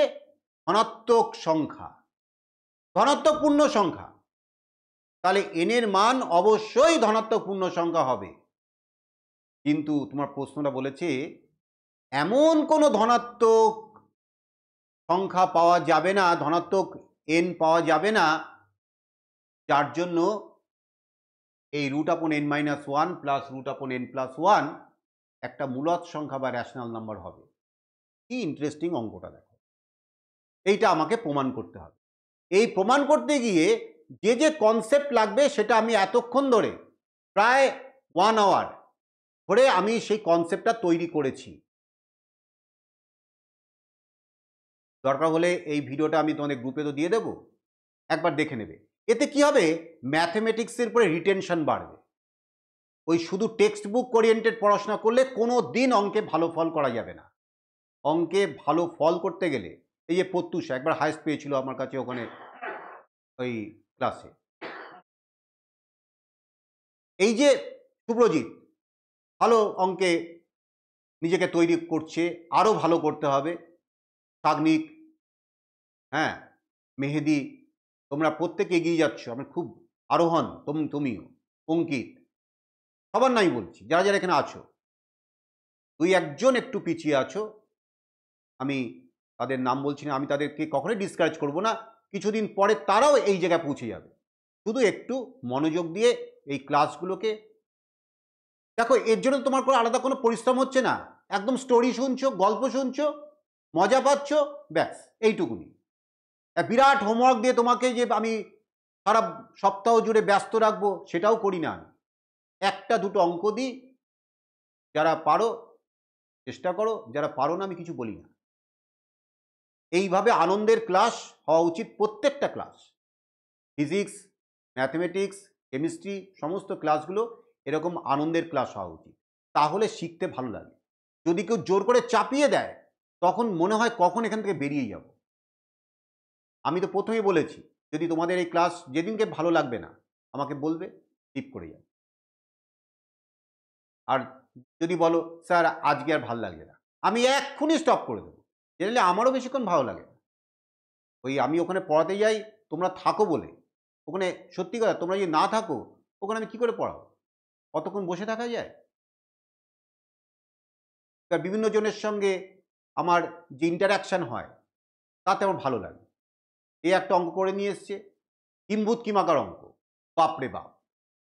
ধনাত্মক সংখ্যা, ধনাত্মক পূর্ণ সংখ্যা। তাহলে n এর মান অবশ্যই ধনাত্মক পূর্ণ সংখ্যা হবে। কিন্তু তোমার প্রশ্নটা বলেছে এমন কোনো ধনাত্মক সংখ্যা পাওয়া যাবে না, ধনাত্মক n পাওয়া যাবে না যার জন্য এই √n-1 প্লাস √n+1 একটা মূলদ সংখ্যা বা রেশনাল নাম্বার হবে। কি ইন্টারেস্টিং অঙ্কটা দেখো, এইটা আমাকে প্রমাণ করতে হবে। এই প্রমাণ করতে গিয়ে যে যে কনসেপ্ট লাগবে সেটা আমি এতক্ষণ ধরে প্রায় 1 আওয়ার ধরে আমি সেই কনসেপ্টটা তৈরি করেছি। দরকার হলে এই ভিডিওটা আমি তোমাদের গ্রুপে তো দিয়ে দেবো, একবার দেখে নেবে। এতে কি হবে? ম্যাথমেটিক্সের উপরে রিটেনশন বাড়বে। ওই শুধু টেক্সট বুক ওরিয়েন্টেড পড়াশোনা করলে কোনো দিন অঙ্কে ভালো ফল করা যাবে না। অঙ্কে ভালো ফল করতে গেলে এই যে প্রত্যুষা একবার হাইস্ট পেয়েছিল আমার কাছে ওখানে ওই ক্লাসে, এই যে শুভ্রজিৎ ভালো অঙ্কে নিজেকে তৈরি করছে, আরও ভালো করতে হবে। সাগনিক, হ্যাঁ, মেহেদি, তোমরা প্রত্যেকে এগিয়ে যাচ্ছ, আমি খুব আরোহণ, তুমিও, অঙ্কিত, সবার নাই বলছি, যারা যারা এখানে আছো, 2-1 একটু পিছিয়ে আছো, আমি তাদের নাম বলছি না, আমি তাদেরকে কখনোই ডিসকারেজ করব না। কিছুদিন পরে তারাও এই জায়গায় পৌঁছে যাবে। শুধু একটু মনোযোগ দিয়ে এই ক্লাসগুলোকে দেখো। এর জন্য তোমার কোনো আলাদা কোনো পরিশ্রম হচ্ছে না, একদম স্টোরি শুনছো, গল্প শুনছো, মজা পাচ্ছ, ব্যাস এইটুকুনি। বিরাট হোমওয়ার্ক দিয়ে তোমাকে যে আমি সারা সপ্তাহ জুড়ে ব্যস্ত রাখবো সেটাও করি না। আমি 1-2 অঙ্ক দিই, যারা পারো চেষ্টা করো, যারা পারো না আমি কিছু বলি না। এইভাবে আনন্দের ক্লাস হওয়া উচিত প্রত্যেকটা ক্লাস। ফিজিক্স, ম্যাথমেটিক্স, কেমিস্ট্রি, সমস্ত ক্লাসগুলো এরকম আনন্দের ক্লাস হওয়া উচিত, তাহলে শিখতে ভালো লাগে। যদি কেউ জোর করে চাপিয়ে দেয় তখন মনে হয় কখন এখান থেকে বেরিয়ে যাব। আমি তো প্রথমেই বলেছি, যদি তোমাদের এই ক্লাস যেদিনকে ভালো লাগবে না আমাকে বলবে, স্কিপ করে যাবে। আর যদি বলো স্যার আজকে আর ভালো লাগবে না, আমি এক্ষুনি স্টপ করে দেবো। জানলে আমারও বেশিক্ষণ ভালো লাগে না। ওই আমি ওখানে পড়াতে যাই তোমরা থাকো বলে, ওখানে সত্যি কথা তোমরা যদি না থাকো ওখানে আমি কী করে পড়াবো? কতক্ষণ বসে থাকা যায়? বিভিন্ন জনের সঙ্গে আমার যে ইন্টারাকশান হয় তাতে আমার ভালো লাগে। এই একটা অঙ্ক করে নিয়ে এসছে, কিম্ভূত কিমাকার অঙ্ক, বাপরে বাপ।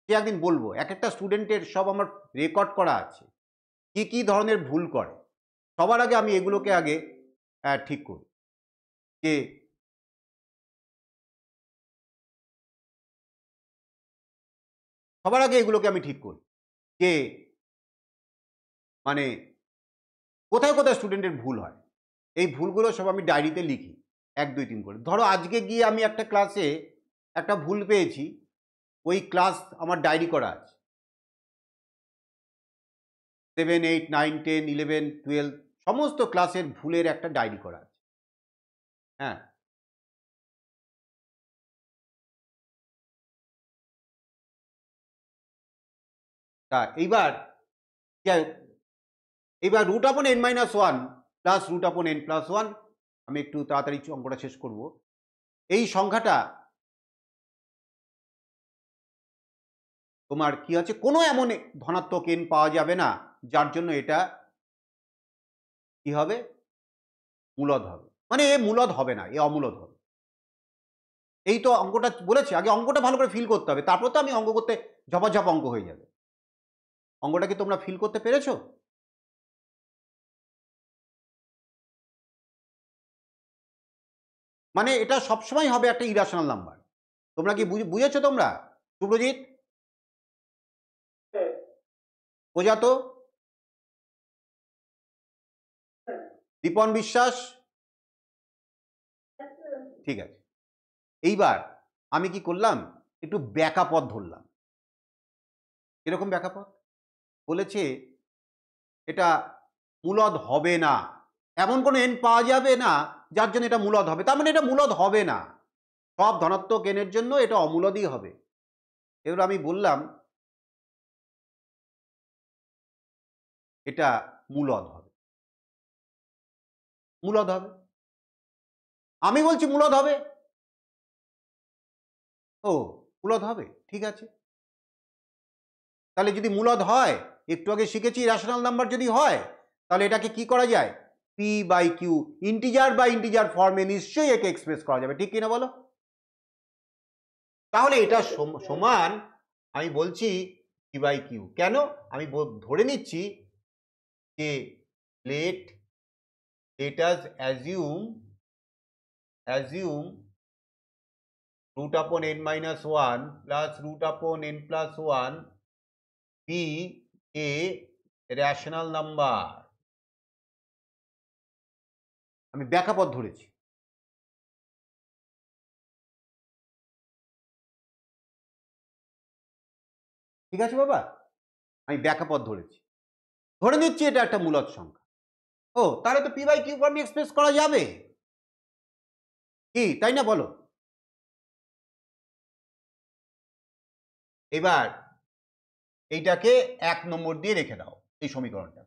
সে একদিন বলবো, এক একটা স্টুডেন্টের সব আমার রেকর্ড করা আছে, কি কি ধরনের ভুল করে। সবার আগে আমি এগুলোকে আগে ঠিক করি, যে সবার আগে এগুলোকে আমি ঠিক করি যে মানে কোথায় কোথায় স্টুডেন্টের ভুল হয়। এই ভুলগুলো সব আমি ডায়েরিতে লিখি 1, 2, 3 করে। ধরো আজকে গিয়ে আমি একটা ক্লাসে একটা ভুল পেয়েছি, ওই ক্লাস আমার ডায়েরি করা আছে। 7, 8, 9, 10, 11, 12 সমস্ত ক্লাসের ভুলের একটা ডায়েরি করা আছে। হ্যাঁ, তা এইবার √n-1 প্লাস √n+1 আমি একটু তাড়াতাড়ি অঙ্কটা শেষ করব। এই সংখ্যাটা তোমার কি আছে, কোনো এমন ধনাত্মক n পাওয়া যাবে না যার জন্য এটা কি হবে, মূলদ হবে। মানে এ মূলদ হবে না, এ অমূলদ হবে। এই তো অঙ্কটা বলেছি, আগে অঙ্কটা ভালো করে ফিল করতে হবে, তারপর তো আমি অঙ্ক করতে ঝপাঝপ অঙ্ক হয়ে যাবে। অঙ্কটা কি তোমরা ফিল করতে পেরেছো? মানে এটা সবসময় হবে একটা ইরাশনাল নাম্বার। তোমরা কি বুঝেছো তোমরা? সুব্রজিৎ, হ্যাঁ, প্রজাত, দীপন বিশ্বাস, ঠিক আছে। এইবার আমি কি করলাম, একটু ব্যাকা পথ ধরলাম। এরকম ব্যাকা পথ বলেছে এটা মূলদ হবে না, এমন কোনো এন পাওয়া যাবে না যার জন্য এটা মূলদ হবে, তার মানে এটা মূলদ হবে না, সব ধনাত্মক এনের জন্য এটা অমূলদই হবে। এবার আমি বললাম এটা মূলদ হবে, মূলদ হবে, আমি বলছি মূলদ হবে। ও, মূলদ হবে, ঠিক আছে। তাহলে যদি মূলদ হয়, একটু আগে শিখেছি রেশনাল নাম্বার যদি হয়, তাহলে এটাকে কি করা যায়, পি বাই কিউ, ইন্টিজার বা ইন্টিজার ফর্মে নিশ্চয়ই একে এক্সপ্রেস করা যাবে, ঠিক কিনা বলো? তাহলে এটা সমান, আমি বলছি পি বাই কিউ। কেন? আমি ধরে নিচ্ছি যে let us assume root upon n minus 1 plus root upon n plus 1 be a rational number। আমি ব্যাখ্যাপথ ধরেছি। ঠিক আছে বাবা, আমি ব্যাখ্যাপথ ধরেছি, ধরে নিচ্ছি এটা একটা মূলদ সংখ্যা। ও, তাহলে তো পি বাই কিউ ফর্মে এক্সপ্রেস করা যাবে, কি তাই না বলো? এবার এইটাকে 1 নম্বর দিয়ে রেখে দাও এই সমীকরণটা।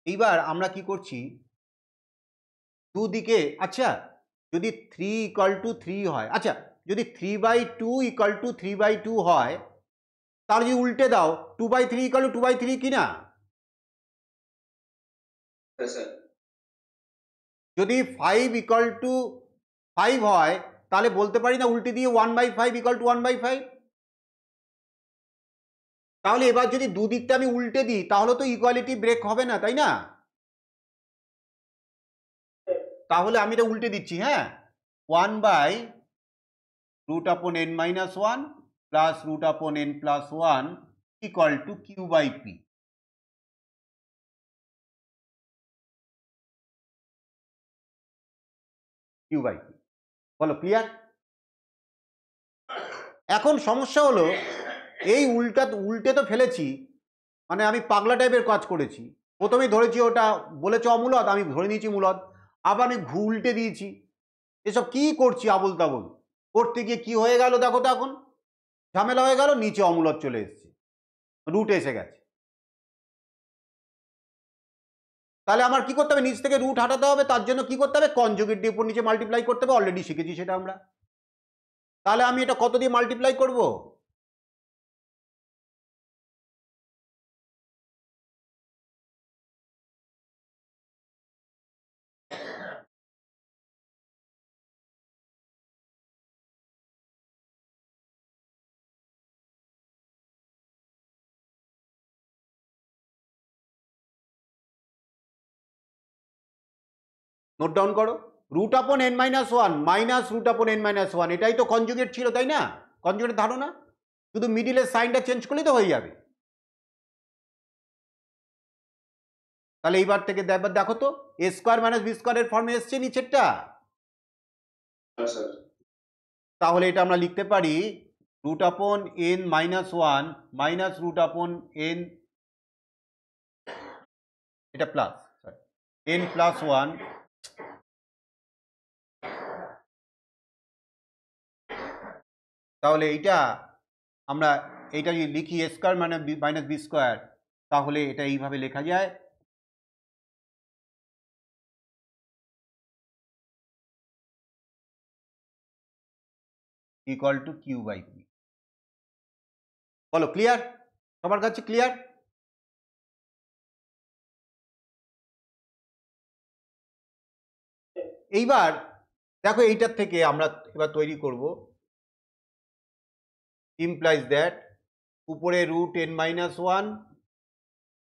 এইবার আমরা কি করছি, দুদিকে, আচ্ছা যদি 3 = 3 হয়, আচ্ছা যদি 3/2 = 3/2 হয়, তাহলে যদি উল্টে দাও 2/3 = 2/3 কি না? হ্যাঁ স্যার। যদি 5 = 5 হয়, তাহলে বলতে পারি না উল্টে দিয়ে 1/5 = 1/5? তাহলে এবার যদি দুদিকটা আমি উল্টে দিই, তাহলে তো ইকুয়ালিটি ব্রেক হবে না, তাই না? তাহলে আমি এটা উল্টে দিচ্ছি, হ্যাঁ, 1/√n - 1 plus √n + 1 = q/p। q/p বলো, ক্লিয়ার? এখন সমস্যা হলো এই উল্টে তো ফেলেছি, মানে আমি পাগলা টাইপের কাজ করেছি। প্রথমেই ধরেছি ওটা বলেছে অমূলদ, আমি ধরে নিয়েছি মূলদ, আবার আমি উল্টে দিয়েছি। এসব কি করছি আবল তাবল করতে গিয়ে কি হয়ে গেল দেখো তো, এখন ঝামেলা হয়ে গেল, নিচে অমূলদ চলে এসেছে, রুট এসে গেছে। তাহলে আমার কি করতে হবে, নিচ থেকে রুট হাঁটাতে হবে, তার জন্য কি করতে হবে, কনজুগেট দিয়ে উপর নিচে মাল্টিপ্লাই করতে হবে, অলরেডি শিখেছি সেটা আমরা। তাহলে আমি এটা কত দিয়ে মাল্টিপ্লাই করব, নোট ডাউন করো, √n - 1 মাইনাস √n - 1, এটাই তো কনজুগেট ছিল, তাই না? কনজুগেট ধারণা, শুধু মিডিলের সাইনটা চেঞ্জ করলেই তো হয়ে যাবে। তাহলে এইবার থেকে দেখো তো, a² - b² এর ফর্মে এসছে নিচেরটা। হ্যাঁ স্যার। তাহলে এটা আমরা লিখতে পারি √n - 1 মাইনাস √n, এটা প্লাস n + 1 তাহলে এইটা আমরা এইটা যদি লিখি a² - b², তাহলে এটা এইভাবে লেখা যায় equal to Q by P. বলো ক্লিয়ার? সবার কাছে ক্লিয়ার? এইবার দেখো এইটার থেকে আমরা এবার তৈরি করব ইমপ্লাইজ দ্যাট উপরে root N minus one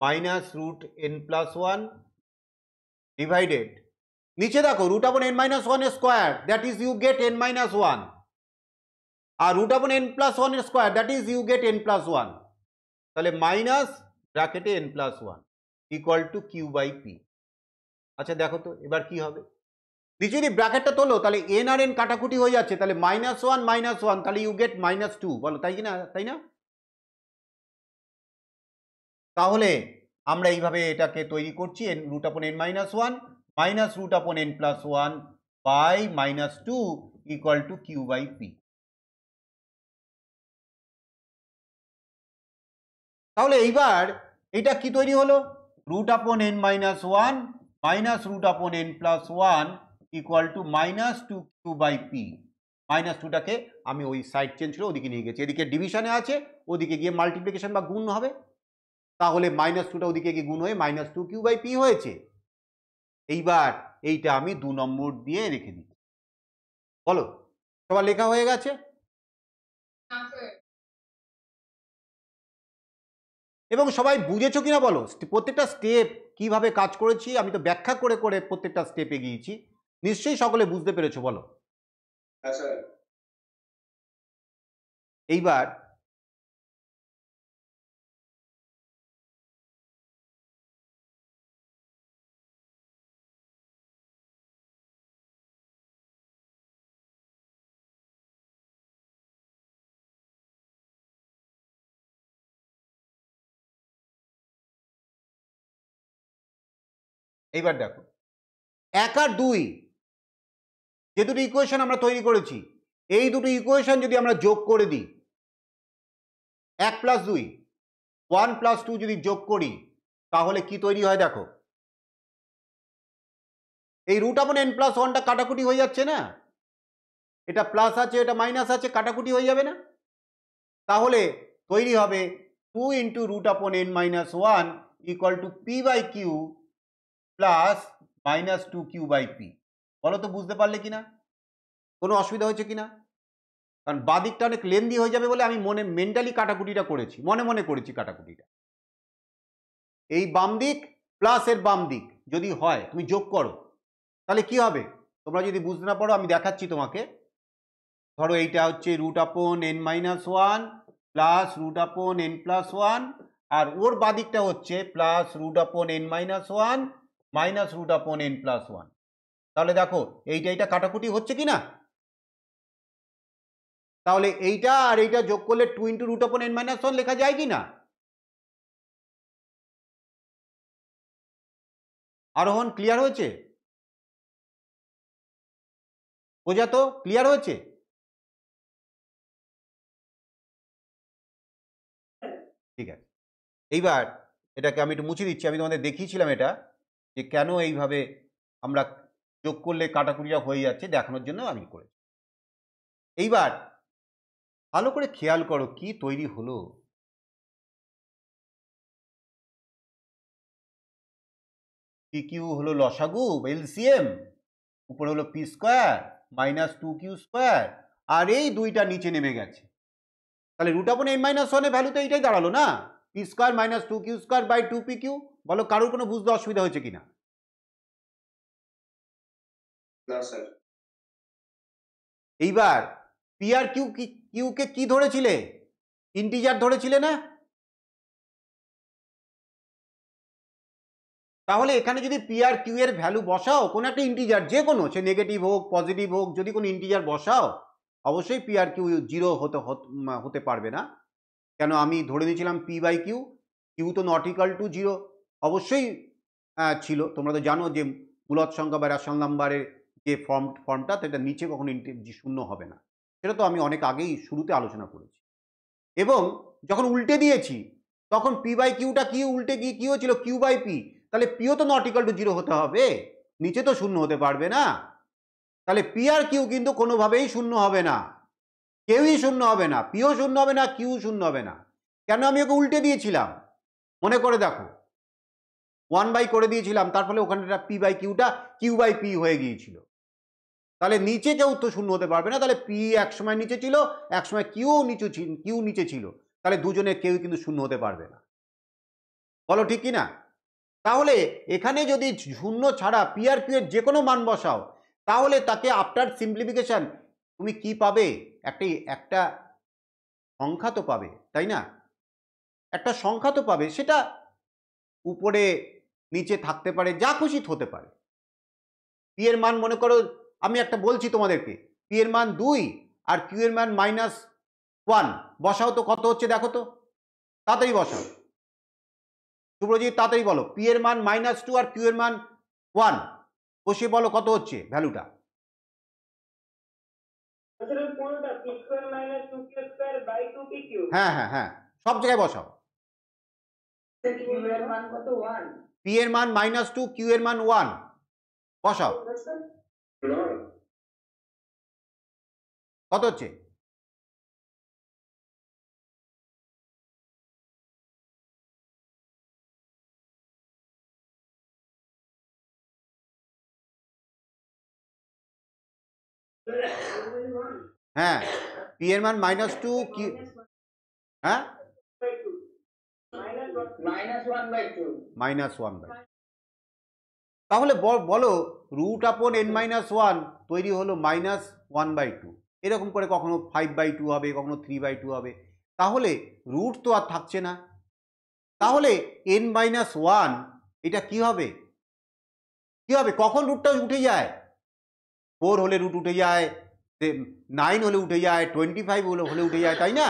minus root N plus one divided নিচে দেখো root upon N minus one square that is you get N minus one আর root upon N plus one square that is you get N plus one. তাহলে minus ব্র্যাকেটে N plus one equal to Q by P. আচ্ছা দেখো তো এবার কি হবে, নিচে যদি ব্র্যাকেটটা তোলো তাহলে এন আর এন কাটাকুটি হয়ে যাচ্ছে, তাহলে মাইনাস ওয়ান তাহলে ইউ গেট মাইনাস টু। বলো তাই কি না? তাই না? তাহলে আমরা এইভাবে এটাকে তৈরি করছি N root upon N minus one minus root upon N plus one by minus two equal to Q by P. তাহলে এইবার এটা কি তৈরি হলো, root upon N minus one minus root upon N plus one equal to minus two Q by P. Minus টুটাকে আমি ওই side change করে ওদিকে নিয়ে গেছি, এদিকে ডিভিশনে আছে ওদিকে গিয়ে মাল্টিপ্লিকেশন বা গুণ হবে, তাহলে মাইনাস টুটা ওদিকে গিয়ে গুণ হয়ে minus two Q by P হয়েছে। এইবার এইটা আমি 2 নম্বর দিয়ে রেখে দিই। বলো সবার লেখা হয়ে গেছে? না স্যার। এবং সবাই বুঝেছো কিনা বলো, প্রত্যেকটা স্টেপ কিভাবে কাজ করেছি আমি তো ব্যাখ্যা করে করে প্রত্যেকটা স্টেপে গিয়েছি, নিশ্চয়ই সকলে বুঝতে পেরেছো। বলো হ্যাঁ স্যার। এইবার এইবার দেখো 1 আর 2 যে দুটো ইকুয়েশন আমরা তৈরি করেছি, এই দুটো ইকুয়েশন যদি আমরা যোগ করে দিই 1 প্লাস 2 1 প্লাস 2 যদি যোগ করি তাহলে কি তৈরি হয় দেখো, এই রুট আপন এন প্লাস ওয়ানটা কাটাকুটি হয়ে যাচ্ছে না, এটা প্লাস আছে এটা মাইনাস আছে, কাটাকুটি হয়ে যাবে না, তাহলে তৈরি হবে 2 into root upon N minus one equal to P by Q plus minus two Q by P. বলো তো বুঝতে পারলে কিনা, কোনো অসুবিধা হয়েছে কিনা? কারণ বাদিকটা অনেক লেন্দি হয়ে যাবে বলে আমি মেন্টালি কাটাকুটিটা করেছি, মনে মনে করেছি কাটাকুটিটা। এই বাম দিক প্লাস এর বাম দিক যদি হয় তুমি যোগ করো তাহলে কি হবে, তোমরা যদি বুঝতে না পারো আমি দেখাচ্ছি তোমাকে। ধরো এইটা হচ্ছে root upon N minus one plus root upon N plus one আর ওর বাদিকটা হচ্ছে plus root upon N minus one minus root upon N plus one. তাহলে দেখো এইটা কাটাকুটি হচ্ছে কি না, তাহলে এইটা আর এইটা যোগ করলে 2 into root upon N minus one লেখা যায় কি না? আরোহণ ক্লিয়ার হয়েছে? বোঝা তো ক্লিয়ার হয়েছে? ঠিক আছে, এইবার এটাকে আমি একটু মুছে দিচ্ছি। আমি তোমাদের দেখিয়েছিলাম এটা যে কেন এইভাবে আমরা যোগ করলে কাটাকুটিটা হয়ে যাচ্ছে দেখানোর জন্য আমি করেছি। এইবার ভালো করে খেয়াল করো কি তৈরি হলো। পি কিউ হলো লসাগু এলসিএম, উপরে হলো P square minus 2q square আর এই দুইটা নিচে নেমে গেছে, তাহলে রুট আপন এন মাইনাস ওয়ানের ভ্যালু তো এইটাই দাঁড়ালো না, P square minus 2q square by 2pq। বলো কারোর কোনো বুঝতে অসুবিধা হয়েছে কিনা? না স্যার। এইবার পি আর কিউকে কি ধরেছিলে, ইন্টিজার ধরেছিলে না, তাহলে এখানে যদি পি আর কিউ এর ভ্যালু বসাও কোনো একটা ইন্টিজার, যে কোনো সে নেগেটিভ হোক পজিটিভ হোক, যদি কোনো ইন্টিজার বসাও অবশ্যই পি আর কিউ জিরো হতে পারবে না। কেন আমি ধরে নিয়েছিলাম পি বাই কিউ, কিউ তো নট ইকাল টু জিরো অবশ্যই ছিল। তোমরা তো জানো যে মূলদ সংখ্যা বা রেশনাল নাম্বারের যে ফর্মটা সেটা নিচে কখনো শূন্য হবে না, সেটা তো আমি অনেক আগেই শুরুতে আলোচনা করেছি। এবং যখন উল্টে দিয়েছি তখন পি বাই কিউটা কি উল্টে গিয়ে কি হয়েছিল কিউ বাই পি, তাহলে পিও তো নট ইকাল টু জিরো হতে হবে, নিচে তো শূন্য হতে পারবে না, তাহলে পি আর কিউ কিন্তু কোনোভাবেই শূন্য হবে না। কেউই শূন্য হবে না, পিও শূন্য হবে না, কিউ শূন্য হবে না। কেন? আমি ওকে উল্টে দিয়েছিলাম, মনে করে দেখো, 1 বাই করে দিয়েছিলাম, তার ফলে ওখানটা পি বাই কিউটা কিউ বাই পি হয়ে গিয়েছিল। তাহলে নিচে কেউ তো শূন্য হতে পারবে না, তাহলে পি এক সময় নিচে ছিল, এক সময় কিউ নিচে ছিল, তাহলে দুজনে কেউ কিন্তু শূন্য হতে পারবে না। বলো ঠিক কি না? তাহলে এখানে যদি শূন্য ছাড়া পি আর কিউ এর যে কোনো মান বসাও, তাহলে তাকে আফটার সিম্পলিফিকেশন তুমি কি পাবে? একটা সংখ্যা তো পাবে, তাই না? একটা সংখ্যা তো পাবে, সেটা উপরে নিচে থাকতে পারে, যা খুশি হতে পারে। পি এর মান মনে করো, আমি একটা বলছি তোমাদেরকে, পি এর মান 2 আর কিউ এর মান -1, বসাও তো কত হচ্ছে দেখো তো, তাড়াতাড়ি বসাও। শুভ্রজিৎ তাড়াতাড়ি বলো, পি এর মান -2 আর কিউ এর মান 1, বসিয়ে বলো কত হচ্ছে ভ্যালুটা। আসলে কোনটা p square minus 2q square by 2pq? হ্যাঁ হ্যাঁ হ্যাঁ, সব জায়গায় বসাও। কিউ এর মান কত? 1। পি এর মান -2, কিউ এর মান 1, বসাও কত হচ্ছে। হ্যাঁ, পি এর মান -2, কি, হ্যাঁ -1/2। -1/2। তাহলে বলো √n-1 তৈরি হলো -1/2, এরকম করে কখনো 5/2 হবে, কখনো 3/2 হবে, তাহলে রুট তো আর থাকছে না। তাহলে n-1 এটা কি হবে? কি হবে? কখন রুটটা উঠে যায়? 4 হলে রুট উঠে যায়, 9 হলে উঠে যায়, 25 হলে উঠে যায়, তাই না?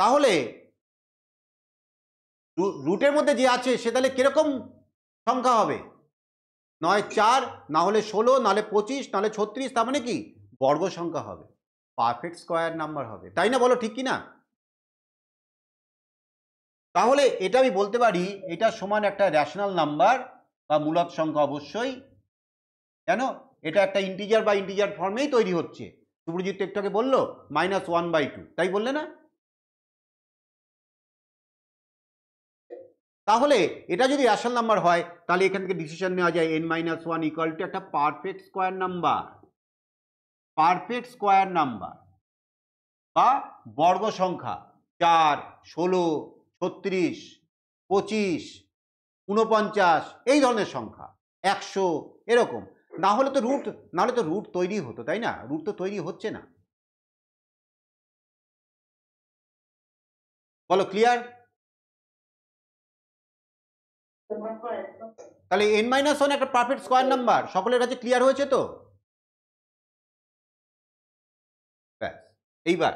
তাহলে রুটের মধ্যে যে আছে সে তাহলে কিরকম সংখ্যা হবে? নয় 4, না হলে 16, নাহলে 25, নাহলে 36, তার মানে কি বর্গ সংখ্যা হবে, পারফেক্ট স্কয়ার নাম্বার হবে, তাই না? বলো ঠিক কি না? তাহলে এটা আমি বলতে পারি এটা সমান একটা রেশনাল নাম্বার বা মূলদ সংখ্যা অবশ্যই। কেন? এটা একটা ইন্টিজার বা ইন্টিজার ফর্মেই তৈরি হচ্ছে। সুব্রজিৎ একটু আগে বললো -1/2, তাই বললে না? তাহলে এটা যদি রেশনাল নাম্বার হয়, তাহলে এখান থেকে ডিসিশন নেওয়া যায় n-1 ইকুয়াল টু একটা perfect square number, perfect square number বা বর্গ সংখ্যা 4, 16, 36, 25, 49, এই ধরনের সংখ্যা, 100, এরকম। না হলে তো রুট তৈরি হতো, তাই না? রুট তো তৈরি হচ্ছে না। বলো ক্লিয়ার? তাহলে n-1 একটা পারফেক্ট স্কয়ার নাম্বার, সকলের কাছে ক্লিয়ার হয়েছে তো? ব্যাস, এইবার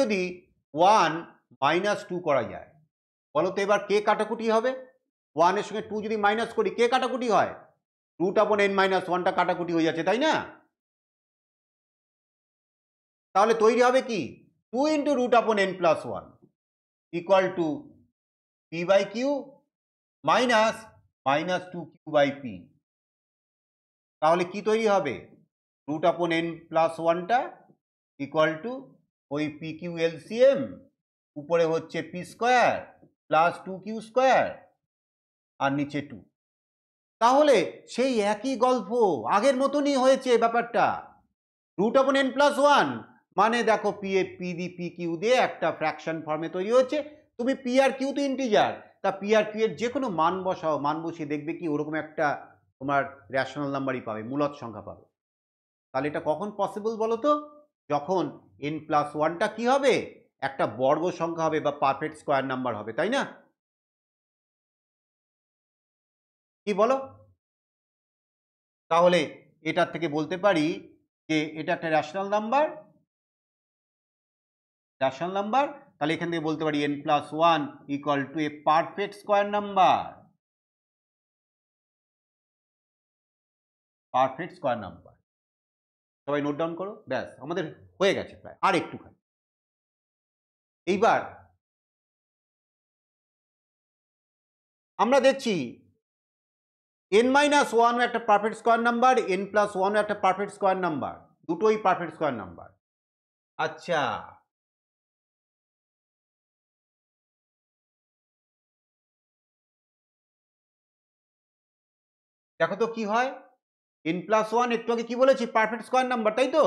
যদি 1 - 2 করা যায়, বলো তো এবার কে কাটাকুটি হবে? 1 এর সঙ্গে 2 যদি মাইনাস করি, কে কাটাকুটি হয়? √n-1টা কাটাকুটি হয়ে যাচ্ছে, তাই না? তাহলে তৈরি হবে কি 2 × √n+1 equal to p by Q minus -2q/p। তাহলে কি তৈরি হবে? √n+1টা ইকুয়াল টু ওই pq LCM, উপরে হচ্ছে p square plus 2q square আর নিচে 2। তাহলে সেই একই গল্প, আগের মতনই হয়েছে ব্যাপারটা। √n+1 মানে দেখো পি কিউ দিয়ে একটা ফ্র্যাকশন ফর্মে তৈরি হচ্ছে। তুমি পি আর কিউ তো ইন্টিজার, তা পি আর কিউ এর যে কোনো মান বসাও, মান বসিয়ে দেখবে কি ওরকম একটা তোমার রেশনাল নাম্বারই পাবে, মূলদ সংখ্যা পাবে। তাহলে এটা কখন পসিবল বলো তো? যখন n+1টা কি হবে? একটা বর্গ সংখ্যা হবে বা পারফেক্ট স্কয়ার নাম্বার হবে, তাই না? কি বলো? তাহলে এটার থেকে বলতে পারি যে এটা একটা রেশনাল নাম্বার, তাহলে এখান থেকে বলতে পারি n+1 ইকুয়াল টু এ perfect square number, perfect square number. সবাই নোট ডাউন করো, ব্যাস আমাদের হয়ে গেছে প্রায়, আর একটুখানি। এইবার আমরা দেখছি n-1 একটা পারফেক্ট স্কোয়ার নাম্বার, n+1 একটা পারফেক্ট স্কোয়ার নাম্বার, দুটোই পারফেক্ট স্কোয়ার নাম্বার। আচ্ছা, দেখো তো কি হয়। n+1 একটু আগে কি বলেছি, পারফেক্ট স্কোয়ার নাম্বার, তাই তো?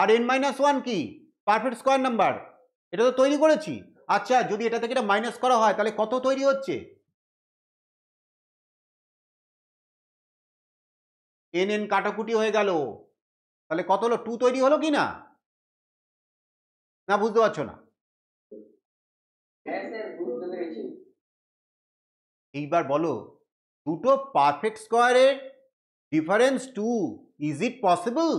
আর n-1 কি, পারফেক্ট স্কোয়ার নাম্বার, এটা তো তৈরি করেছি। আচ্ছা, যদি এটা থেকে এটা মাইনাস করা হয় তাহলে কত তৈরি হচ্ছে? n কাটাকুটি হয়ে গেল, তাহলে কত হলো, 2 তৈরি হলো কি না? না বুঝতে পারছো না? হ্যাঁ স্যার, বুঝতে পেরেছি। এইবার বলো, দুটো পারফেক্ট স্কোয়ারের ডিফারেন্স 2, ইজ ইট পসিবল?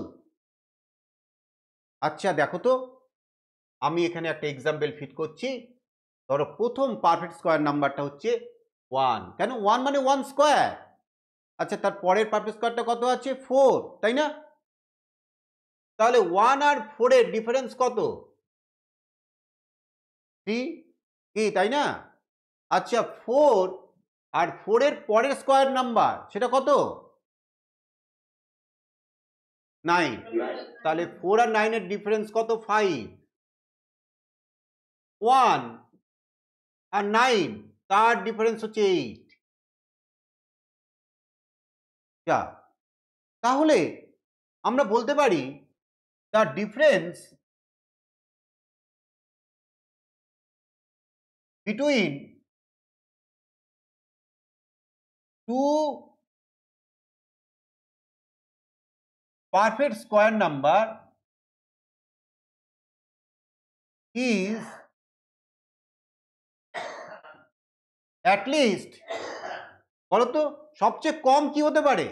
আচ্ছা দেখো তো, আমি এখানে একটা এক্সাম্পল ফিট করছি। ধরো প্রথম পারফেক্ট স্কোয়ার নাম্বারটা হচ্ছে 1, কেন 1 মানে 1 স্কোয়ার। আচ্ছা, তার পরের পারফেক্ট স্কোয়ারটা কত আছে, 4, তাই না? তাহলে 1 আর 4 এর ডিফারেন্স কত, 3 কি, তাই না? আচ্ছা, 4 আর 4 এর পরের স্কোয়ার নাম্বার সেটা কত, 9। তাহলে 4 আর 9 এর ডিফারেন্স কত, 5। 1 আর 9 তার ডিফারেন্স হচ্ছে 8। যা, তাহলে আমরা বলতে পারি the difference between two perfect square number is at least, বলো তো সবচেয়ে কম কি হতে পারে,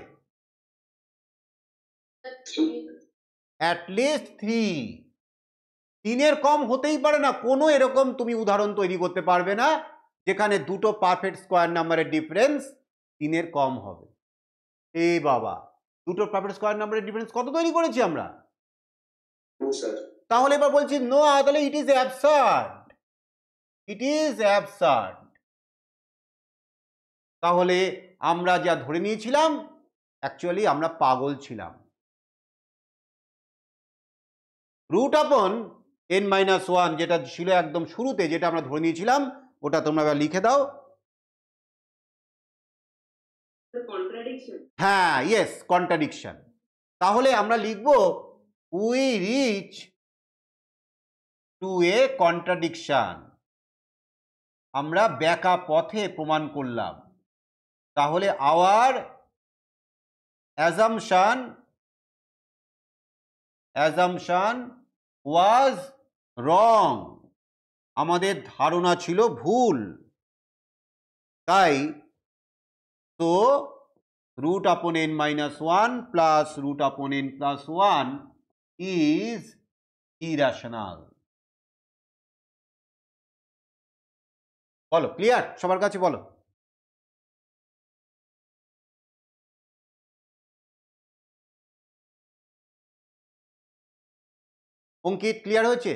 at least 3। 3 এর কম হতেই পারে না, কোনো এরকম তুমি উদাহরণ তৈরি করতে পারবে না যেখানে দুটো পারফেক্ট স্কোয়ার নাম্বারের ডিফারেন্স 3 এর কম হবে। এ বাবা, দুটো পারফেক্ট স্কোয়ার নাম্বারের ডিফারেন্স কত তৈরি করেছি আমরা? 2 স্যার। তাহলে এবার বলছি নো, তাহলে it is absurd, it is absurd. তাহলে আমরা যা ধরে নিয়েছিলাম, অ্যাকচুয়ালি আমরা পাগল ছিলাম। রুট আপন n-1 যেটা ছিল একদম শুরুতে, যেটা আমরা ধরে নিয়েছিলাম, ওটা তোমরা এবার লিখে দাও। কন্ট্রাডিকশন। হ্যাঁ, ইয়েস, কন্ট্রাডিকশন। তাহলে আমরা লিখব we reach two A contradiction, আমরা ব্যাকা পথে প্রমাণ করলাম। তাহলে আওয়ার অ্যাজাম্পশন ওয়াজ রং, আমাদের ধারণা ছিল ভুল। তাই তো root upon n-1 plus root upon n+1 is irrational। বলো, ক্লিয়ার সবার কাছে? বলো। অঙ্কিত, ক্লিয়ার হয়েছে?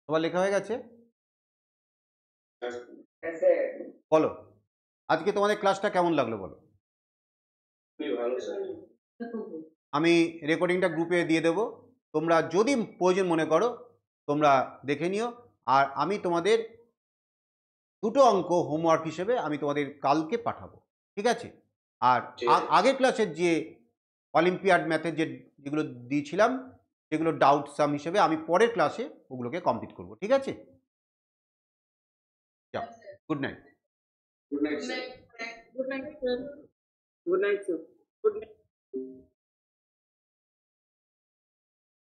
সবার লেখা হয়ে গেছে? হ্যাঁ স্যার। বলো, আজকে তোমাদের ক্লাসটা কেমন লাগলো বলো? খুবই ভালো স্যার। আমি রেকর্ডিংটা গ্রুপে দিয়ে দেবো, তোমরা যদি প্রয়োজন মনে করো তোমরা দেখে নিও। আর আমি তোমাদের দুটো অঙ্ক হোমওয়ার্ক হিসেবে আমি তোমাদের কালকে পাঠাবো, ঠিক আছে? আর আগের ক্লাসের যে অলিম্পিয়াড ম্যাথের যেগুলো দিয়েছিলাম সেগুলো ডাউট সাম হিসেবে আমি পরের ক্লাসে ওগুলোকে কমপ্লিট করব, ঠিক আছে? যাও, good night. Good night sir. Good night, sir. Good night sir. Good night.